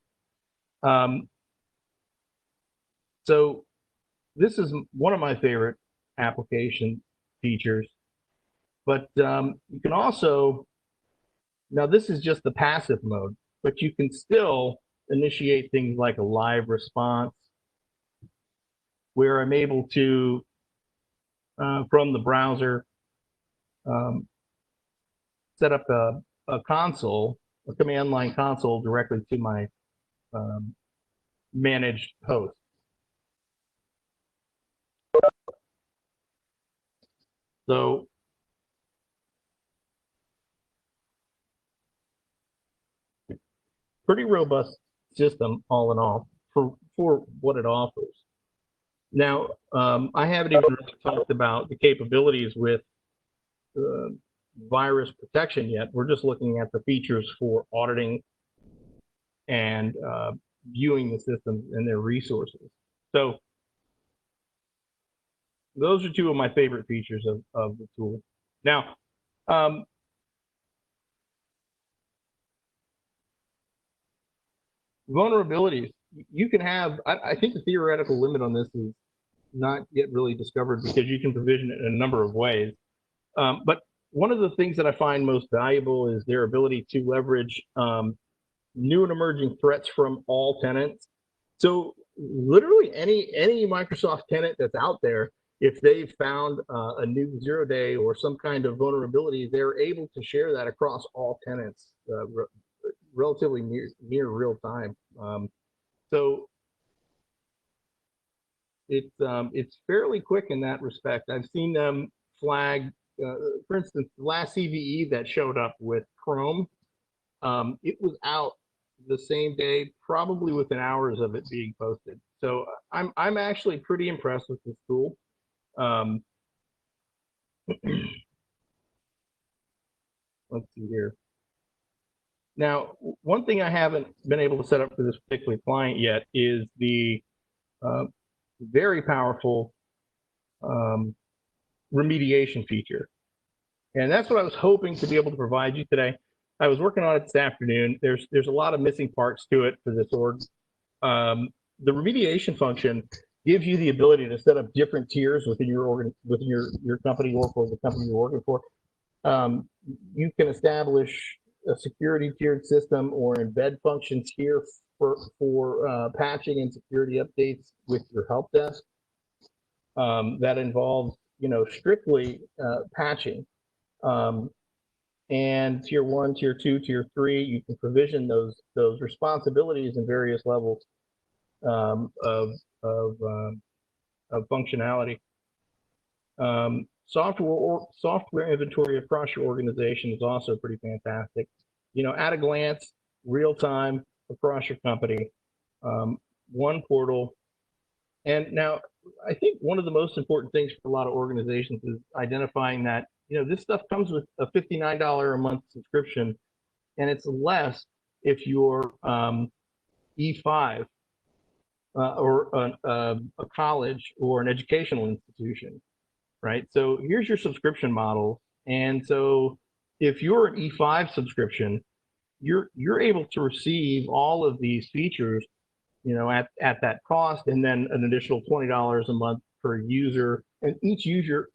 So this is one of my favorite application features, but you can also, now this is just the passive mode, but you can still initiate things like a live response where I'm able to, from the browser, set up a console, a command line console directly to my managed host. So pretty robust system all in all for what it offers. Now, I haven't even really talked about the capabilities with virus protection yet. We're just looking at the features for auditing and viewing the systems and their resources. So those are two of my favorite features of the tool. Now, vulnerabilities, you can have, I think the theoretical limit on this is not yet really discovered because you can provision it in a number of ways. But one of the things that I find most valuable is their ability to leverage new and emerging threats from all tenants. So literally any Microsoft tenant that's out there, if they've found a new 0-day or some kind of vulnerability, they're able to share that across all tenants relatively near real time. So it's fairly quick in that respect. I've seen them flag, for instance, the last CVE that showed up with Chrome, it was out the same day, probably within hours of it being posted. So I'm actually pretty impressed with this tool. Let's see here. Now, one thing I haven't been able to set up for this particular client yet is the very powerful remediation feature. And that's what I was hoping to be able to provide you today. I was working on it this afternoon. There's a lot of missing parts to it for this org. The remediation function gives you the ability to set up different tiers within your company or for the company you're working for. You can establish a security tiered system or embed functions here for patching and security updates with your help desk. That involves, strictly patching. And tier 1, tier 2, tier 3, you can provision those responsibilities in various levels of functionality. Software inventory across your organization is also pretty fantastic. At a glance, real time across your company, one portal. And now, I think one of the most important things for a lot of organizations is identifying that this stuff comes with a $59 a month subscription, and it's less if you're E5 or a college or an educational institution, right? So here's your subscription model, and so if you're an E5 subscription, you're able to receive all of these features, at that cost, and then an additional $20 a month per user, and each user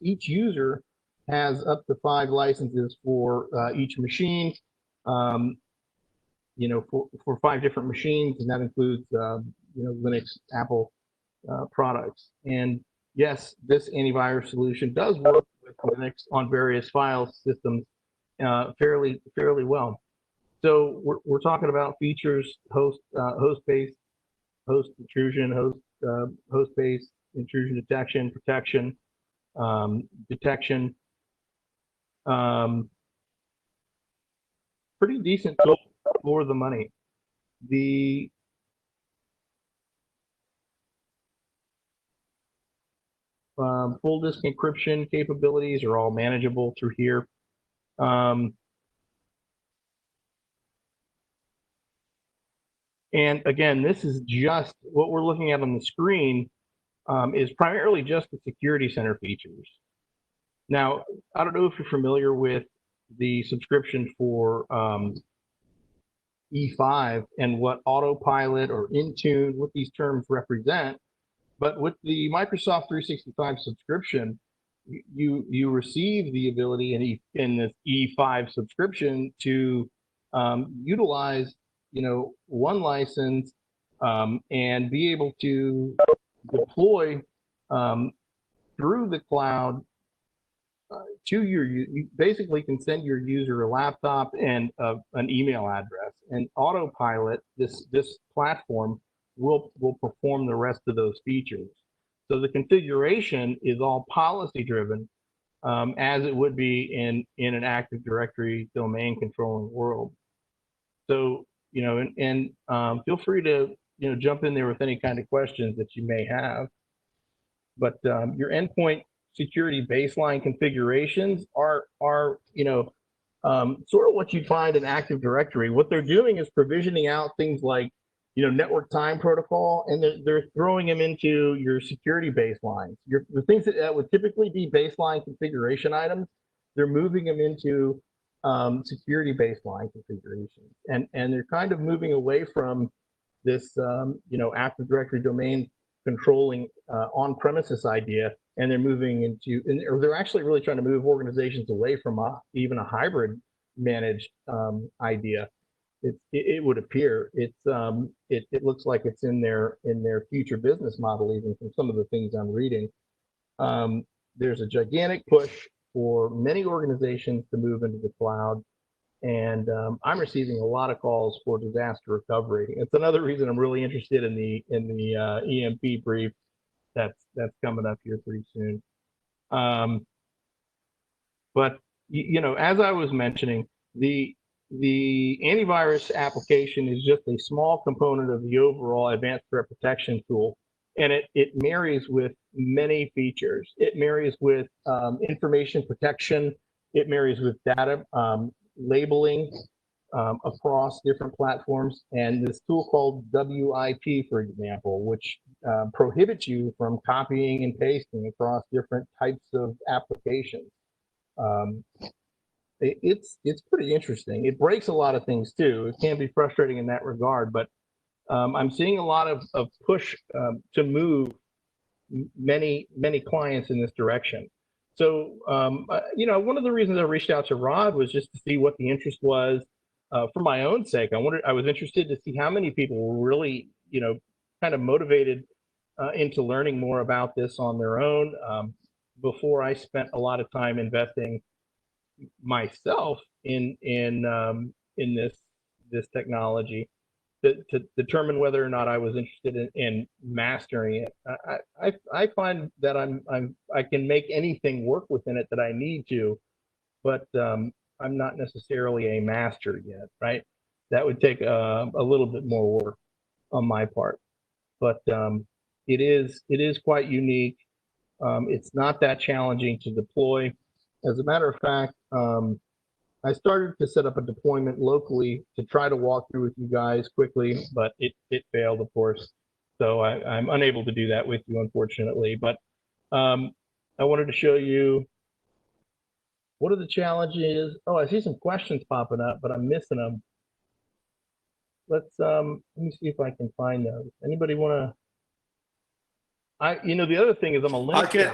has up to 5 licenses for each machine, for 5 different machines, and that includes Linux, Apple products. And yes, this antivirus solution does work with Linux on various file systems fairly well. So we're talking about features: host-based, host intrusion, host-based intrusion detection, protection, detection. Pretty decent tool for the money. The full disk encryption capabilities are all manageable through here. And again, this is just what we're looking at on the screen is primarily just the security center features. Now, I don't know if you're familiar with the subscription for E5 and what autopilot or Intune, what these terms represent. But with the Microsoft 365 subscription, you receive the ability in this E5 subscription to utilize, one license and be able to deploy through the cloud to you basically can send your user a laptop and an email address, and autopilot, this platform will perform the rest of those features. So the configuration is all policy driven, as it would be in an Active Directory domain controlling world. So, feel free to, jump in there with any kind of questions that you may have. But your endpoint security baseline configurations are sort of what you'd find in Active Directory. What they're doing is provisioning out things like, network time protocol, and they're throwing them into your security baselines. The things that would typically be baseline configuration items, they're moving them into security baseline configurations, and they're kind of moving away from this Active Directory domain controlling on-premises idea, and they're moving into, or they're actually really trying to move organizations away from even a hybrid managed idea. It would appear it looks like it's in their future business model, even from some of the things I'm reading. There's a gigantic push for many organizations to move into the cloud, and I'm receiving a lot of calls for disaster recovery. It's another reason I'm really interested in the EMP brief that's coming up here pretty soon. But as I was mentioning, the antivirus application is just a small component of the overall advanced threat protection tool, and it marries with many features. It marries with information protection. It marries with data labeling across different platforms, and this tool called WIP, for example, which prohibits you from copying and pasting across different types of applications. It's pretty interesting. It breaks a lot of things too. It can be frustrating in that regard, but I'm seeing a lot of push to move many clients in this direction. So, one of the reasons I reached out to Rod was just to see what the interest was for my own sake. I was interested to see how many people were really, kind of motivated into learning more about this on their own before I spent a lot of time investing myself in this technology to determine whether or not I was interested in mastering it. I find that I can make anything work within it that I need to, but I'm not necessarily a master yet, right? That would take a little bit more work on my part, but it is quite unique. It's not that challenging to deploy. As a matter of fact, I started to set up a deployment locally to try to walk through with you guys quickly, but it failed, of course. So I'm unable to do that with you, unfortunately. But I wanted to show you what are the challenges. Oh, I see some questions popping up, but I'm missing them. Let me see if I can find those. Anybody want to? The other thing is I'm a link guy.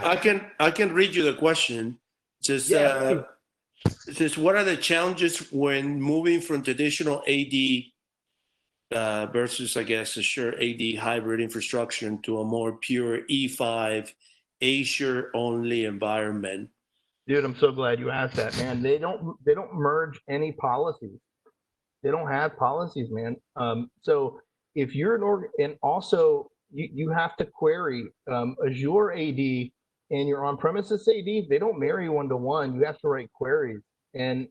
I can read you the question. Just what are the challenges when moving from traditional AD versus, I guess, Azure AD hybrid infrastructure to a more pure E5 Azure only environment? Dude, I'm so glad you asked that, man. They don't merge any policies. They don't have policies, man. So if you're an org, and also you have to query Azure AD and your on-premises AD. They don't marry one-to-one. You have to write queries, and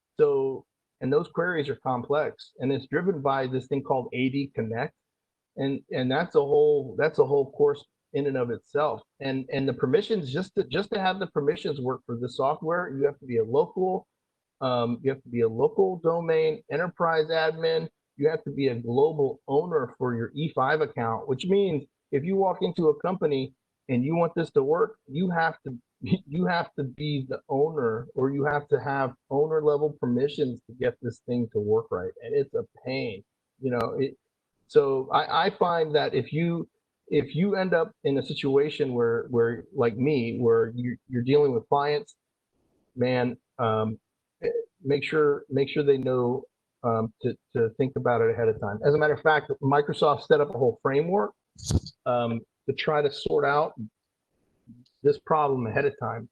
those queries are complex, and it's driven by this thing called AD Connect, and that's a whole course in and of itself. And the permissions, just to have the permissions work for the software, you have to be a local. You have to be a local domain enterprise admin. You have to be a global owner for your E5 account, which means if you walk into a company and you want this to work, you have to you have to be the owner, or you have to have owner level permissions to get this thing to work right, and it's a pain, you know. So I find that if you end up in a situation where like me, where you're dealing with clients, man, make sure they know to think about it ahead of time. As a matter of fact, Microsoft set up a whole framework to try to sort out this problem ahead of time.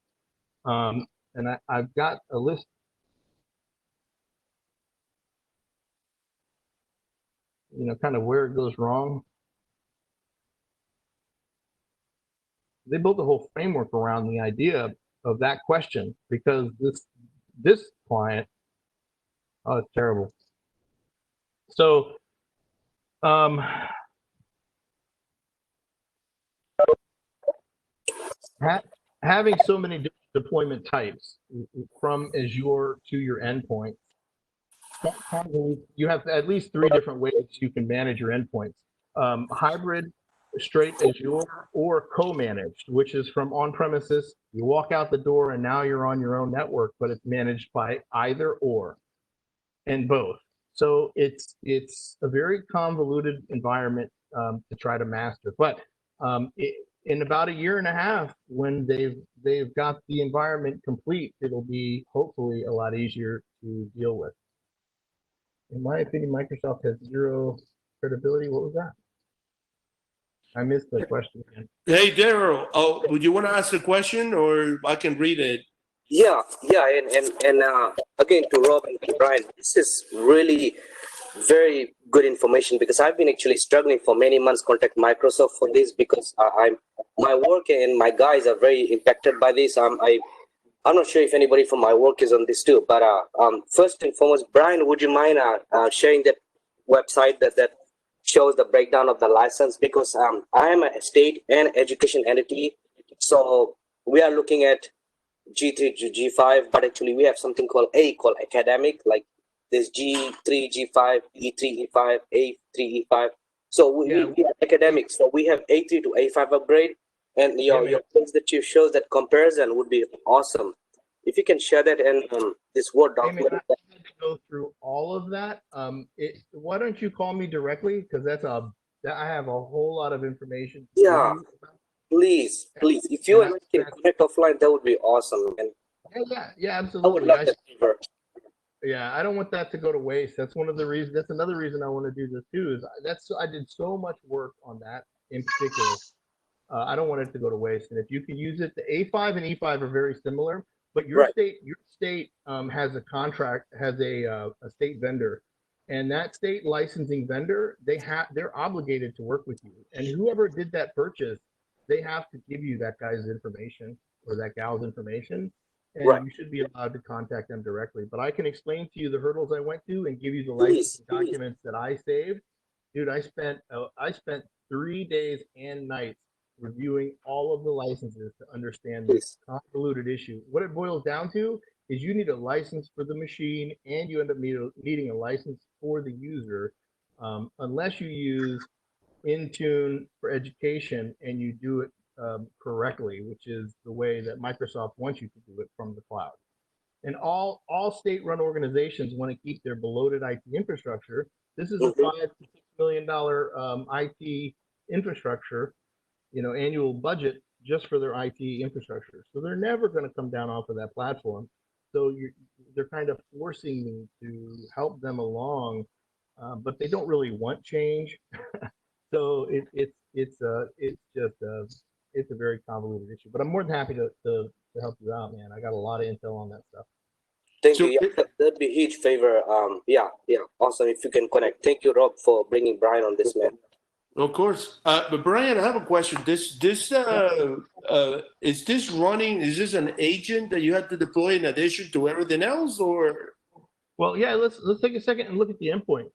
And I've got a list. You know, kind of where it goes wrong. They built a whole framework around the idea of that question, because this client, oh, it's terrible. So, having so many different deployment types from Azure to your endpoint, you have at least 3 different ways you can manage your endpoints. Hybrid, straight Azure, or co-managed, which is from on-premises. You walk out the door and now you're on your own network, but it's managed by either or, and both. So it's a very convoluted environment to try to master. But in about a year and a half, when they've got the environment complete, it'll be hopefully a lot easier to deal with. In my opinion, Microsoft has 0 credibility. What was that? I missed the question again. Hey, Daryl, would you want to ask the question, or I can read it? Yeah, and again, to Rob and to Brian, this is really very good information, because I've been actually struggling for many months contact Microsoft for this, because my work and my guys are very impacted by this. I'm not sure if anybody from my work is on this too, but first and foremost, Brian, would you mind sharing that website that shows the breakdown of the license? Because I am a state and education entity, so we are looking at G3 to G5, but actually we have something called academic, like there's G3, G5, E3, E5, A3, E5. So we have academic, so we have A3 to A5 upgrade, and your place that you shows that comparison would be awesome. If you can share that in this Word document. I had to go through all of that. Why don't you call me directly? Because I have a whole lot of information. Yeah, please. If you and I can connect offline, that would be awesome. And yeah, absolutely. I would love that favor. Yeah, I don't want that to go to waste. That's one of the reasons. That's another reason I want to do this too. I did so much work on that in particular. I don't want it to go to waste. And if you can use it, the A5 and E5 are very similar. But your state has a contract, has a state vendor, and that state licensing vendor, they're obligated to work with you. And whoever did that purchase, they have to give you that guy's information or that gal's information, and you should be allowed to contact them directly. But I can explain to you the hurdles I went through and give you the licensing documents that I saved. Dude, I spent 3 days and nights reviewing all of the licenses to understand this convoluted issue. What it boils down to is you need a license for the machine, and you end up needing a license for the user, unless you use Intune for education and you do it correctly, which is the way that Microsoft wants you to do it from the cloud. And all state-run organizations want to keep their bloated IT infrastructure. This is a $5 to $6 million IT infrastructure, annual budget just for their IT infrastructure. So they're never going to come down off of that platform. So they're kind of forcing me to help them along, but they don't really want change. So it's a very convoluted issue. But I'm more than happy to help you out, man. I got a lot of intel on that stuff. Thank you. Yeah, that'd be a huge favor. Yeah, awesome. If you can connect. Thank you, Rob, for bringing Brian on this, man. Of course. But Brian, I have a question. Is this running? Is this an agent that you have to deploy in addition to everything else, or? Well, yeah. Let's take a second and look at the endpoint.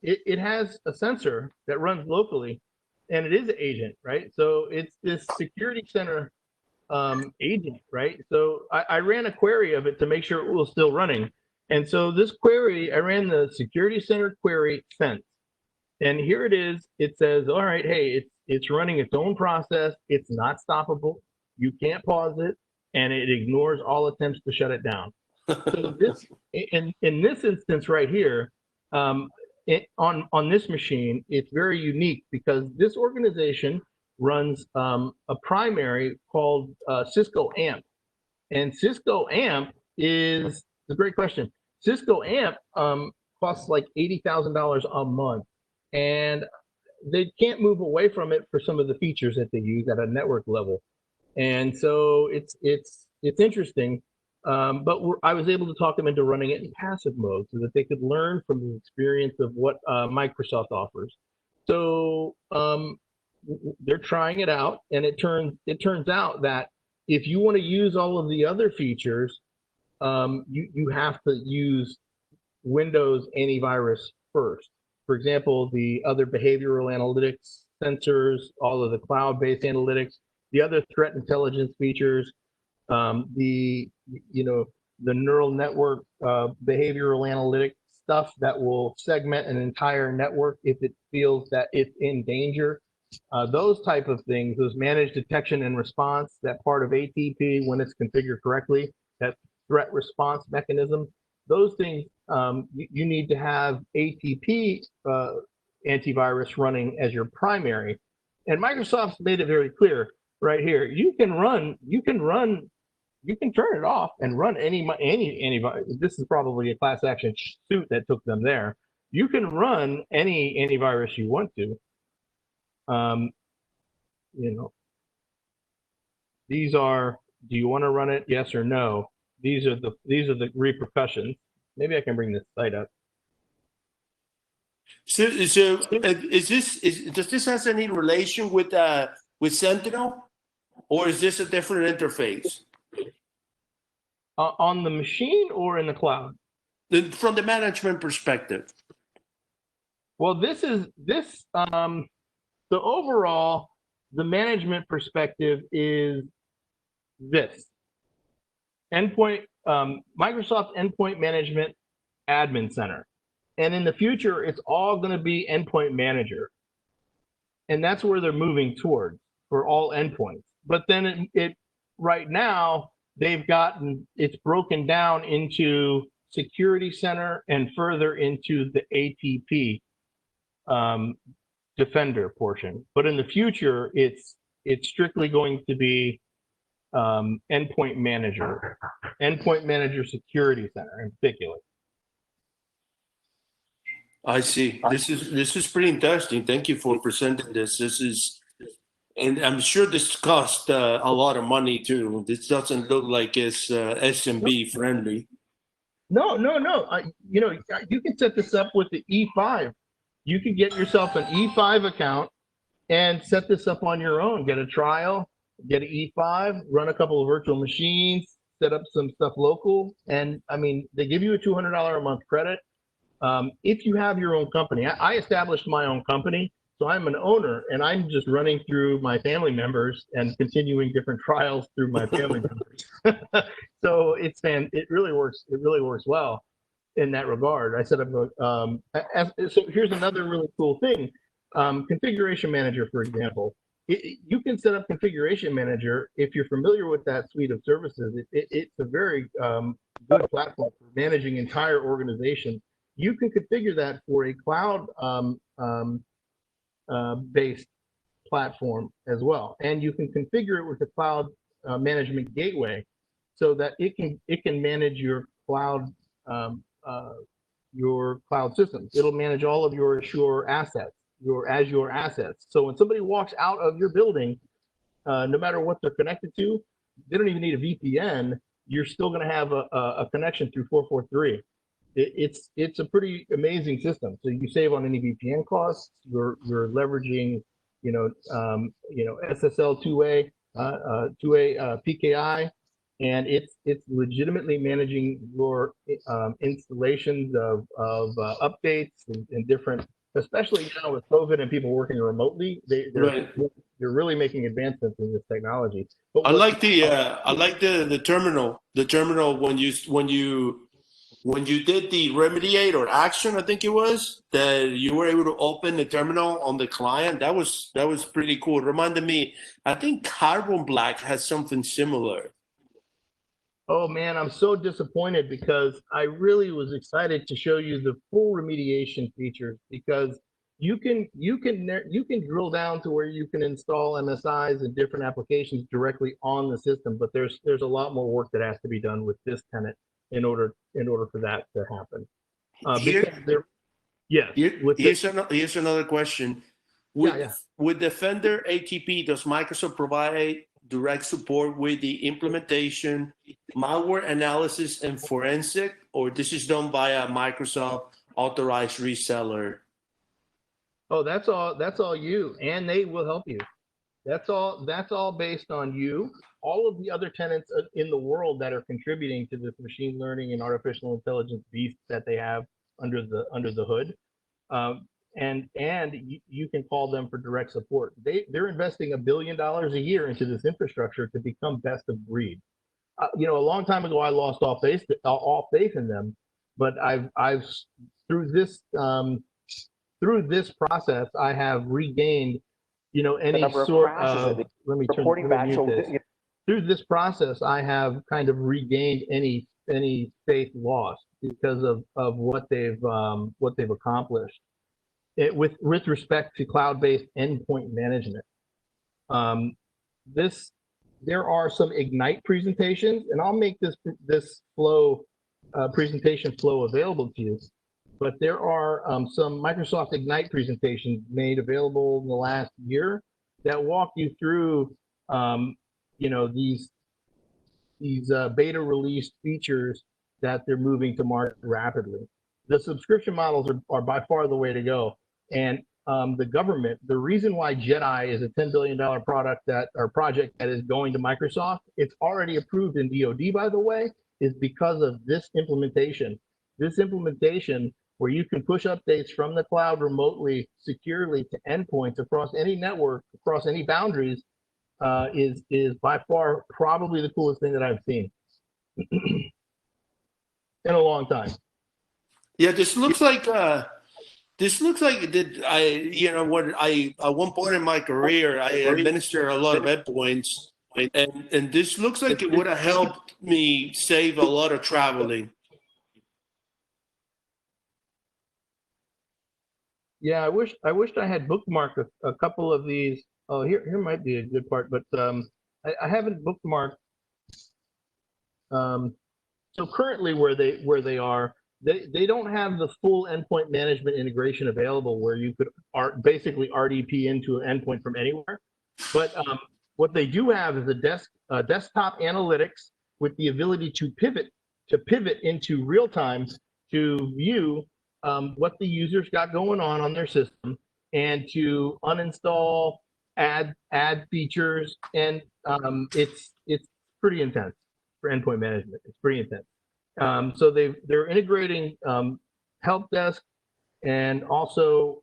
It has a sensor that runs locally, and it is an agent, right? So it's this security center agent, right? So I ran a query of it to make sure it was still running, and so this query, I ran the security center query sense. And here it is. It says, all right, hey, it's running its own process. It's not stoppable. You can't pause it. and it ignores all attempts to shut it down. So this, in this instance right here, on this machine, it's very unique because this organization runs a primary called Cisco AMP, and Cisco AMP is a great question. Cisco AMP costs like $80,000 a month, and they can't move away from it for some of the features that they use at a network level. And so it's interesting, but I was able to talk them into running it in passive mode so that they could learn from the experience of what Microsoft offers. So they're trying it out, and it turns out that if you want to use all of the other features, you have to use Windows antivirus first. For example, the other behavioral analytics sensors, all of the cloud-based analytics, the other threat intelligence features, the neural network behavioral analytics stuff that will segment an entire network if it feels that it's in danger. Those type of things, those managed detection and response, that part of ATP when it's configured correctly, that threat response mechanism, those things, you need to have ATP antivirus running as your primary. And Microsoft's made it very clear right here. You can turn it off and run any antivirus. This is probably a class action suit that took them there. You can run any antivirus you want to. These are, do you want to run it? Yes or no? These are the repercussions. Maybe I can bring this site up. So does this has any relation with Sentinel, or is this a different interface? On the machine or in the cloud? From the management perspective. Well, so overall, the management perspective is this. Microsoft Endpoint Management Admin Center. And in the future, it's all going to be Endpoint Manager. And that's where they're moving towards for all endpoints. But then right now, it's broken down into Security Center and further into the ATP Defender portion. But in the future, it's strictly going to be Endpoint Manager Security Center in particular. I see. This is pretty interesting. Thank you for presenting this. And I'm sure this cost a lot of money too. This doesn't look like it's SMB friendly. No. You can set this up with the E5. You can get yourself an E5 account and set this up on your own. Get a trial, get an E5, run a couple of virtual machines, set up some stuff local. And I mean, they give you a $200 a month credit. If you have your own company, I established my own company, so I'm an owner, and I'm just running through my family members and continuing different trials through my family members. So it really works. It really works well in that regard. I set up. So here's another really cool thing: Configuration Manager, for example. You can set up Configuration Manager if you're familiar with that suite of services. It's a very good platform for managing entire organizations. You can configure that for a cloud based platform as well, and you can configure it with the cloud management gateway, so that it can manage your cloud systems. It'll manage all of your Azure assets, your Azure assets. So when somebody walks out of your building, no matter what they're connected to, they don't even need a VPN. You're still going to have a connection through 443. It's a pretty amazing system. So you save on any VPN costs. You're leveraging, SSL 2A PKI, and it's legitimately managing your installations of updates and different. Especially now with COVID and people working remotely, they're really making advancements in this technology. But I like the terminal. The terminal when you did the remediate or action, I think it was, that you were able to open the terminal on the client. That was pretty cool. It reminded me, I think Carbon Black has something similar. Oh man, I'm so disappointed because I really was excited to show you the full remediation features, because you can drill down to where you can install MSIs and different applications directly on the system, but there's a lot more work that has to be done with this tenant in order for that to happen. Yes. Here's another question. Yeah. With Defender ATP, does Microsoft provide direct support with the implementation, malware analysis, and forensic, or this is done by a Microsoft authorized reseller? Oh, that's all you, and they will help you. That's all based on you. All of the other tenants in the world that are contributing to this machine learning and artificial intelligence beast that they have under the hood. And you can call them for direct support. They're investing $1 billion a year into this infrastructure to become best of breed. A long time ago I lost all faith in them, but I've through this process I have regained any sort of through this process I have kind of regained any faith lost because of what they've accomplished. With respect to cloud-based endpoint management. There are some Ignite presentations, and I'll make this presentation flow available to you. But there are some Microsoft Ignite presentations made available in the last year that walk you through, these beta released features that they're moving to market rapidly. The subscription models are by far the way to go. And the government, the reason why JEDI is a $10 billion project that is going to Microsoft, it's already approved in DoD, by the way, is because of this implementation. This implementation where you can push updates from the cloud remotely, securely to endpoints across any network, across any boundaries, is by far probably the coolest thing that I've seen in a long time. Yeah, this looks like that I at one point in my career I administered a lot of endpoints, and this looks like it would have helped me save a lot of traveling. Yeah, I wished I had bookmarked a couple of these. Oh, here might be a good part, but I haven't bookmarked. So currently where they are. They don't have the full endpoint management integration available where you could basically RDP into an endpoint from anywhere. But what they do have is a desktop analytics with the ability to pivot into real time to view what the users got going on their system and to uninstall, add features, and it's pretty intense for endpoint management. It's pretty intense. So they're integrating help desk and also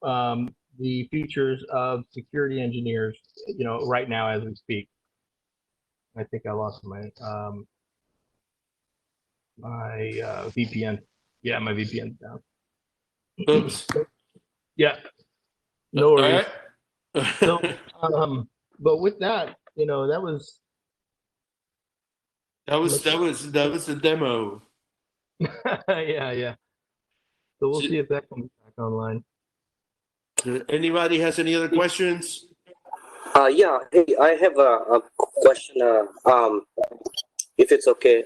the features of security engineers, right now as we speak. I think I lost my VPN. Yeah, my VPN's down. Oops. Yeah. No worries. All right. So, but with that, that was the demo. yeah. So we'll see if that comes back online. Anybody has any other questions? Yeah. Hey, I have a question. If it's okay.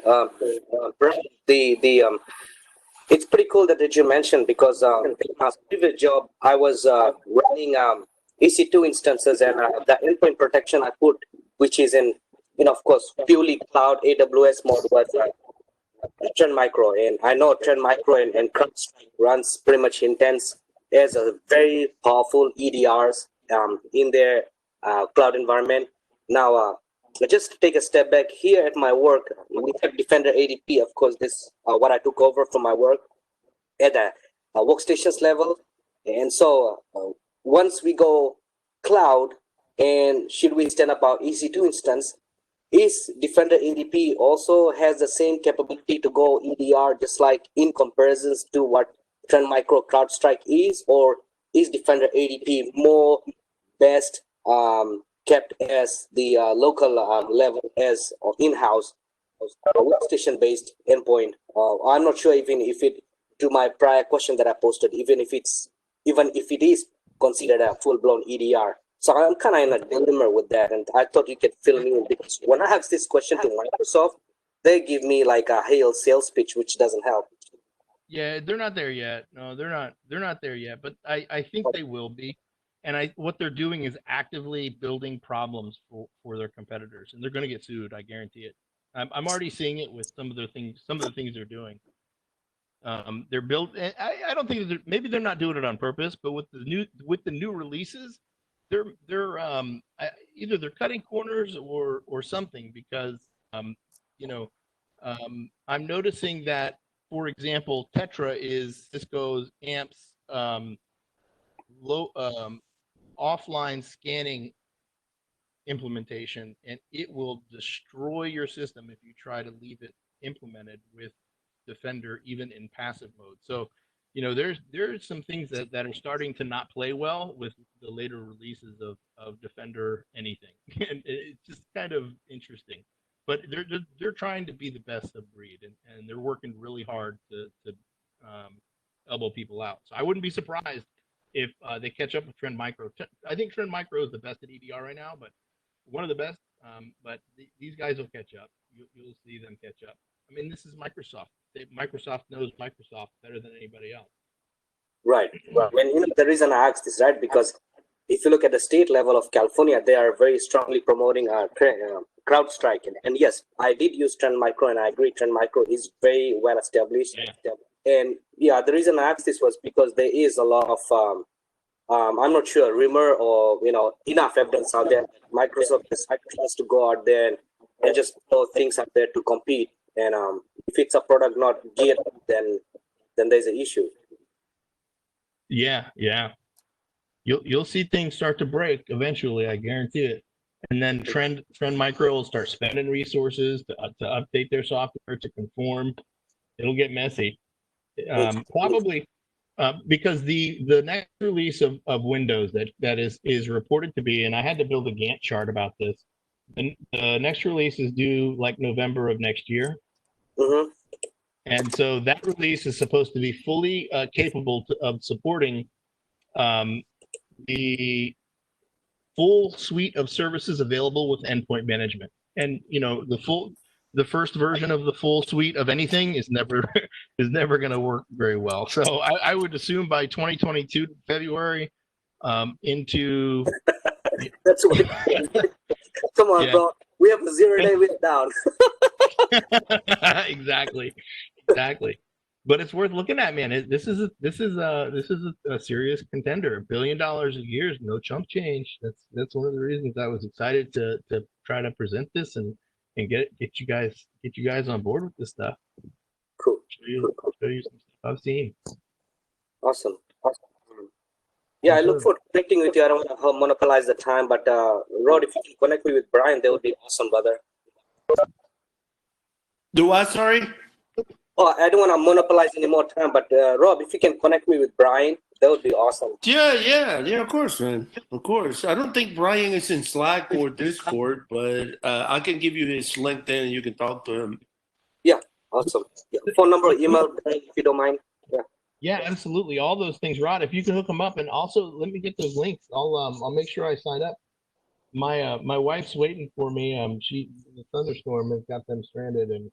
It's pretty cool that you mentioned, because in my previous job I was running EC2 instances, and the endpoint protection I put, which is in of course purely cloud AWS mode, was Trend Micro, and I know Trend Micro and CrowdStrike runs pretty much intense as a very powerful EDRs in their cloud environment. Now, just to take a step back here at my work, we have Defender ATP. Of course, this what I took over from my work at a workstations level, and so once we go cloud, and should we stand up our EC2 instance? Is Defender ATP also has the same capability to go EDR, just like in comparisons to what Trend Micro CrowdStrike is, or is Defender ATP more best kept as the local level as in-house? a workstation-based endpoint. I'm not sure even if it, to my prior question that I posted, even if it is considered a full-blown EDR. So I'm kind of in a dilemma with that, and I thought you could fill me in, because when I ask this question to Microsoft, they give me like a hail sales pitch, which doesn't help. Yeah, they're not there yet. No, they're not there yet, but I think they will be. And what they're doing is actively building problems for their competitors, and they're going to get sued. I guarantee it. I'm already seeing it with some of the things they're doing. They're built. I don't think maybe they're not doing it on purpose, but with the new releases, they're either they're cutting corners or something, because I'm noticing that, for example, Tetra is Cisco's AMP's offline scanning implementation, and it will destroy your system if you try to leave it implemented with Defender, even in passive mode. So, there's some things that are starting to not play well with the later releases of Defender anything, and it's just kind of interesting. But they're trying to be the best of breed, and they're working really hard to elbow people out. So I wouldn't be surprised if they catch up with Trend Micro. I think Trend Micro is the best at EDR right now, but one of the best. But these guys will catch up. You'll see them catch up. I mean, this is Microsoft. Microsoft knows Microsoft better than anybody else. Right. Well, the reason I asked this, right, because if you look at the state level of California, they are very strongly promoting CrowdStrike. And yes, I did use Trend Micro, and I agree Trend Micro is very well established. Yeah. And yeah, the reason I asked this was because there is a lot of I'm not sure rumor or enough evidence out there. Microsoft has to go out there and just throw things out there to compete. And if it's a product not geared, then there's an issue. Yeah. You'll see things start to break eventually. I guarantee it. And then Trend Micro will start spending resources to update their software to conform. It'll get messy. Probably because the next release of Windows that is reported to be, and I had to build a Gantt chart about this. And the next release is due like November of next year. Mm-hmm. And so that release is supposed to be fully capable of supporting the full suite of services available with endpoint management. And the first version of the full suite of anything is never going to work very well. So I would assume by 2022 February into That's what come on, Yeah. bro. We have a 0-day win down. Exactly. But it's worth looking at, man. This is a serious contender. $1 billion a year is no chump change. That's one of the reasons I was excited to try to present this and get you guys on board with this stuff. Cool. Show you some stuff I've seen. Awesome. Yeah, I look forward to connecting with you. I don't want to monopolize the time, but Rod, if you can connect me with Brian, that would be awesome, brother. Do what? Sorry. Oh, I don't want to monopolize any more time, but Rob, if you can connect me with Brian, that would be awesome. Yeah. Of course, man. Of course. I don't think Brian is in Slack or Discord, but I can give you his LinkedIn and you can talk to him. Yeah, awesome. Yeah. Phone number, email, if you don't mind. Yeah, absolutely. All those things, Rod. If you can hook them up, and also let me get those links. I'll make sure I sign up. My wife's waiting for me. The thunderstorm has got them stranded, and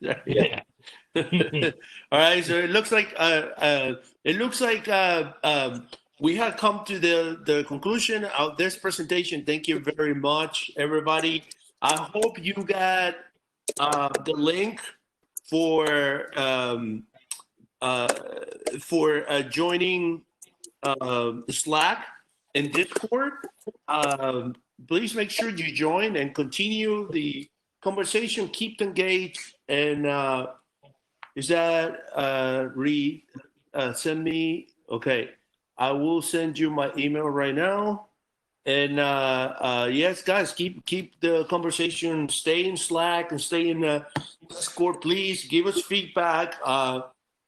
yeah. All right. So it looks like we have come to the conclusion of this presentation. Thank you very much, everybody. I hope you got the link for joining Slack and Discord. Please make sure you join and continue the conversation. Keep engaged. And is that send me? Okay, I will send you my email right now. And yes, guys, keep the conversation. Stay in Slack and stay in Discord. Please give us feedback.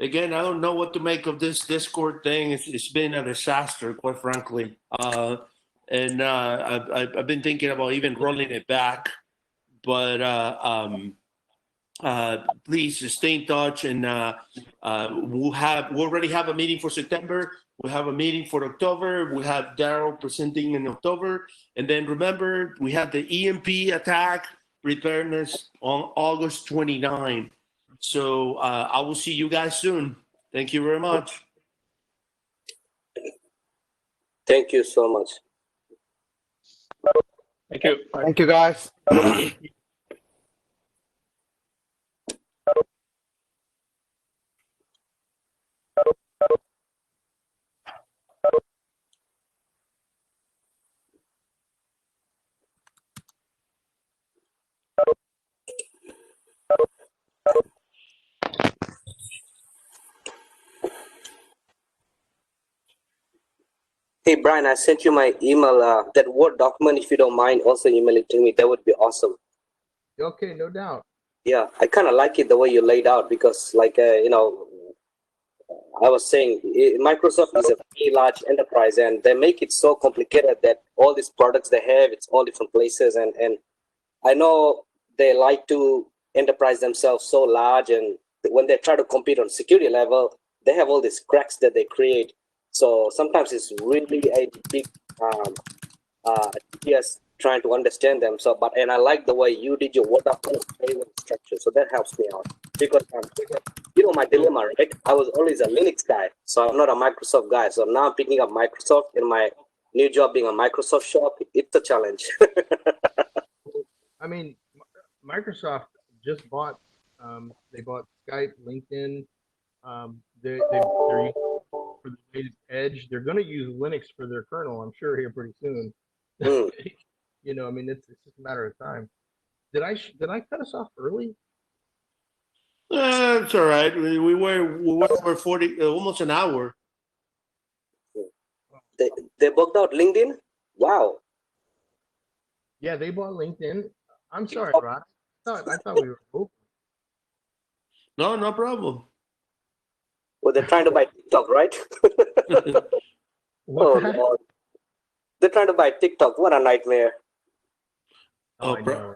Again, I don't know what to make of this Discord thing. It's been a disaster, quite frankly. And I've been thinking about even rolling it back. please stay in touch, and we already have a meeting for September. We have a meeting for October. We have Daryl presenting in October, and then remember we have the EMP attack preparedness on August 29. So I will see you guys soon. Thank you very much. Thank you so much. Thank you. Thank you, guys. Hey, Brian, I sent you my email, that Word document. If you don't mind, also email it to me. That would be awesome. Okay, no doubt. Yeah, I kind of like it the way you laid out, because like, you know, I was saying Microsoft is a very large enterprise, and they make it so complicated that all these products they have, it's all different places. And I know they like to enterprise themselves so large, and when they try to compete on security level, they have all these cracks that they create. So sometimes it's really a big yes, trying to understand them. So, and I like the way you did your word up structure. So that helps me out, because you know my dilemma, right? I was always a Linux guy, so I'm not a Microsoft guy. So now I'm picking up Microsoft in my new job, being a Microsoft shop. It's a challenge. I mean, Microsoft just bought, they bought Skype, LinkedIn. They're using for the latest Edge. They're going to use Linux for their kernel, I'm sure, here pretty soon. You know, I mean, it's just a matter of time. Did I cut us off early? It's all right. We were over 40, almost an hour. They booked out LinkedIn. Wow. Yeah, they bought LinkedIn. I'm sorry, Rod. I thought we were open. No, no problem. Well, they're trying to buy TikTok, right? Oh, Lord. They're trying to buy TikTok. What a nightmare. Oh, I know.